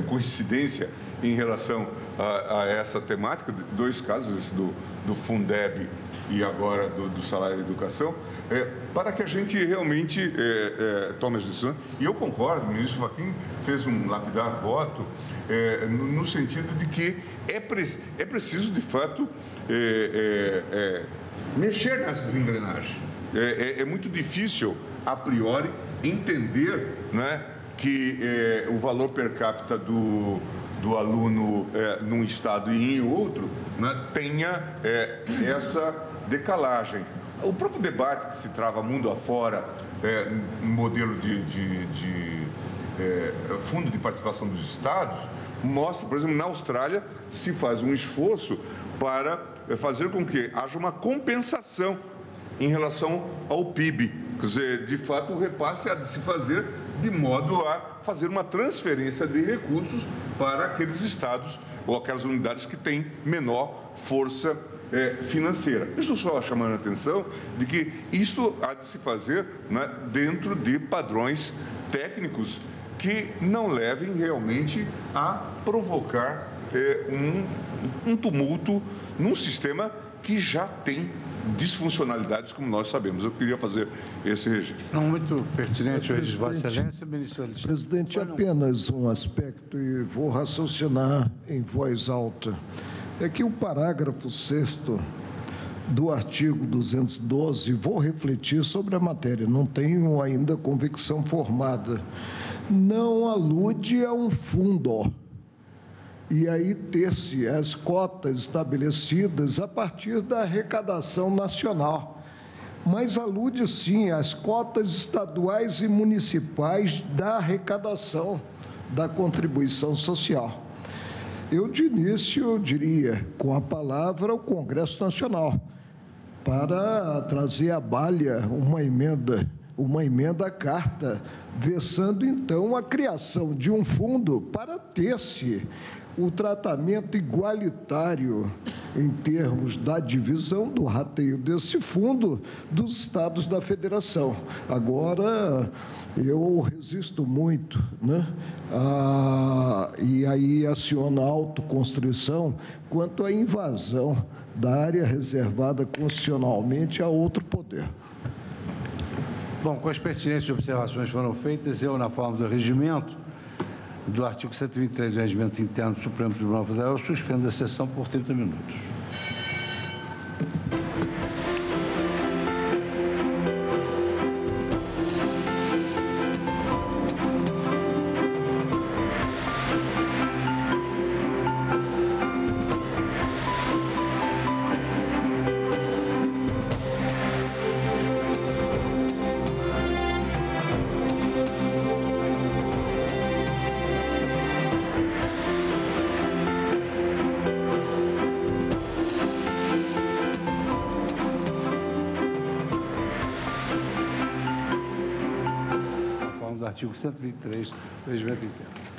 coincidência em relação a essa temática, dois casos, esse do Fundeb e agora do salário de educação, para que a gente realmente tome as decisões. E eu concordo, o ministro Fachin fez um lapidar voto no sentido de que é preciso, de fato, mexer nessas engrenagens. É muito difícil, a priori, entender, né, que o valor per capita do aluno num estado e em outro, né, tenha essa decalagem. O próprio debate que se trava mundo afora, no modelo de fundo de participação dos estados, mostra, por exemplo, na Austrália se faz um esforço para fazer com que haja uma compensação em relação ao PIB. Quer dizer, de fato, o repasse há de se fazer de modo a fazer uma transferência de recursos para aqueles estados ou aquelas unidades que têm menor força financeira. Eu estou só chamando a atenção de que isto há de se fazer, né, dentro de padrões técnicos que não levem realmente a provocar um tumulto num sistema que já tem disfuncionalidades, como nós sabemos. Eu queria fazer esse registro. Não, muito pertinente, Vossa Excelência, ministro Alexandre. Presidente, apenas um aspecto, e vou raciocinar em voz alta. É que o parágrafo 6º do artigo 212, vou refletir sobre a matéria, não tenho ainda convicção formada, não alude a um fundo. E aí ter-se as cotas estabelecidas a partir da arrecadação nacional. Mas alude, sim, às cotas estaduais e municipais da arrecadação da contribuição social. Eu, de início, diria, com a palavra, o Congresso Nacional, para trazer à baila uma emenda à carta, versando, então, a criação de um fundo para ter-se o tratamento igualitário em termos da divisão do rateio desse fundo dos estados da federação. Agora, eu resisto muito, né? E aí aciona a autoconstrição quanto à invasão da área reservada constitucionalmente a outro poder. Bom, com as pertinentes observações foram feitas, eu, na forma do regimento, do artigo 123 do Regimento Interno do Supremo Tribunal Federal, eu suspendo a sessão por 30 minutos. Artigo 123 do Regimento Interno.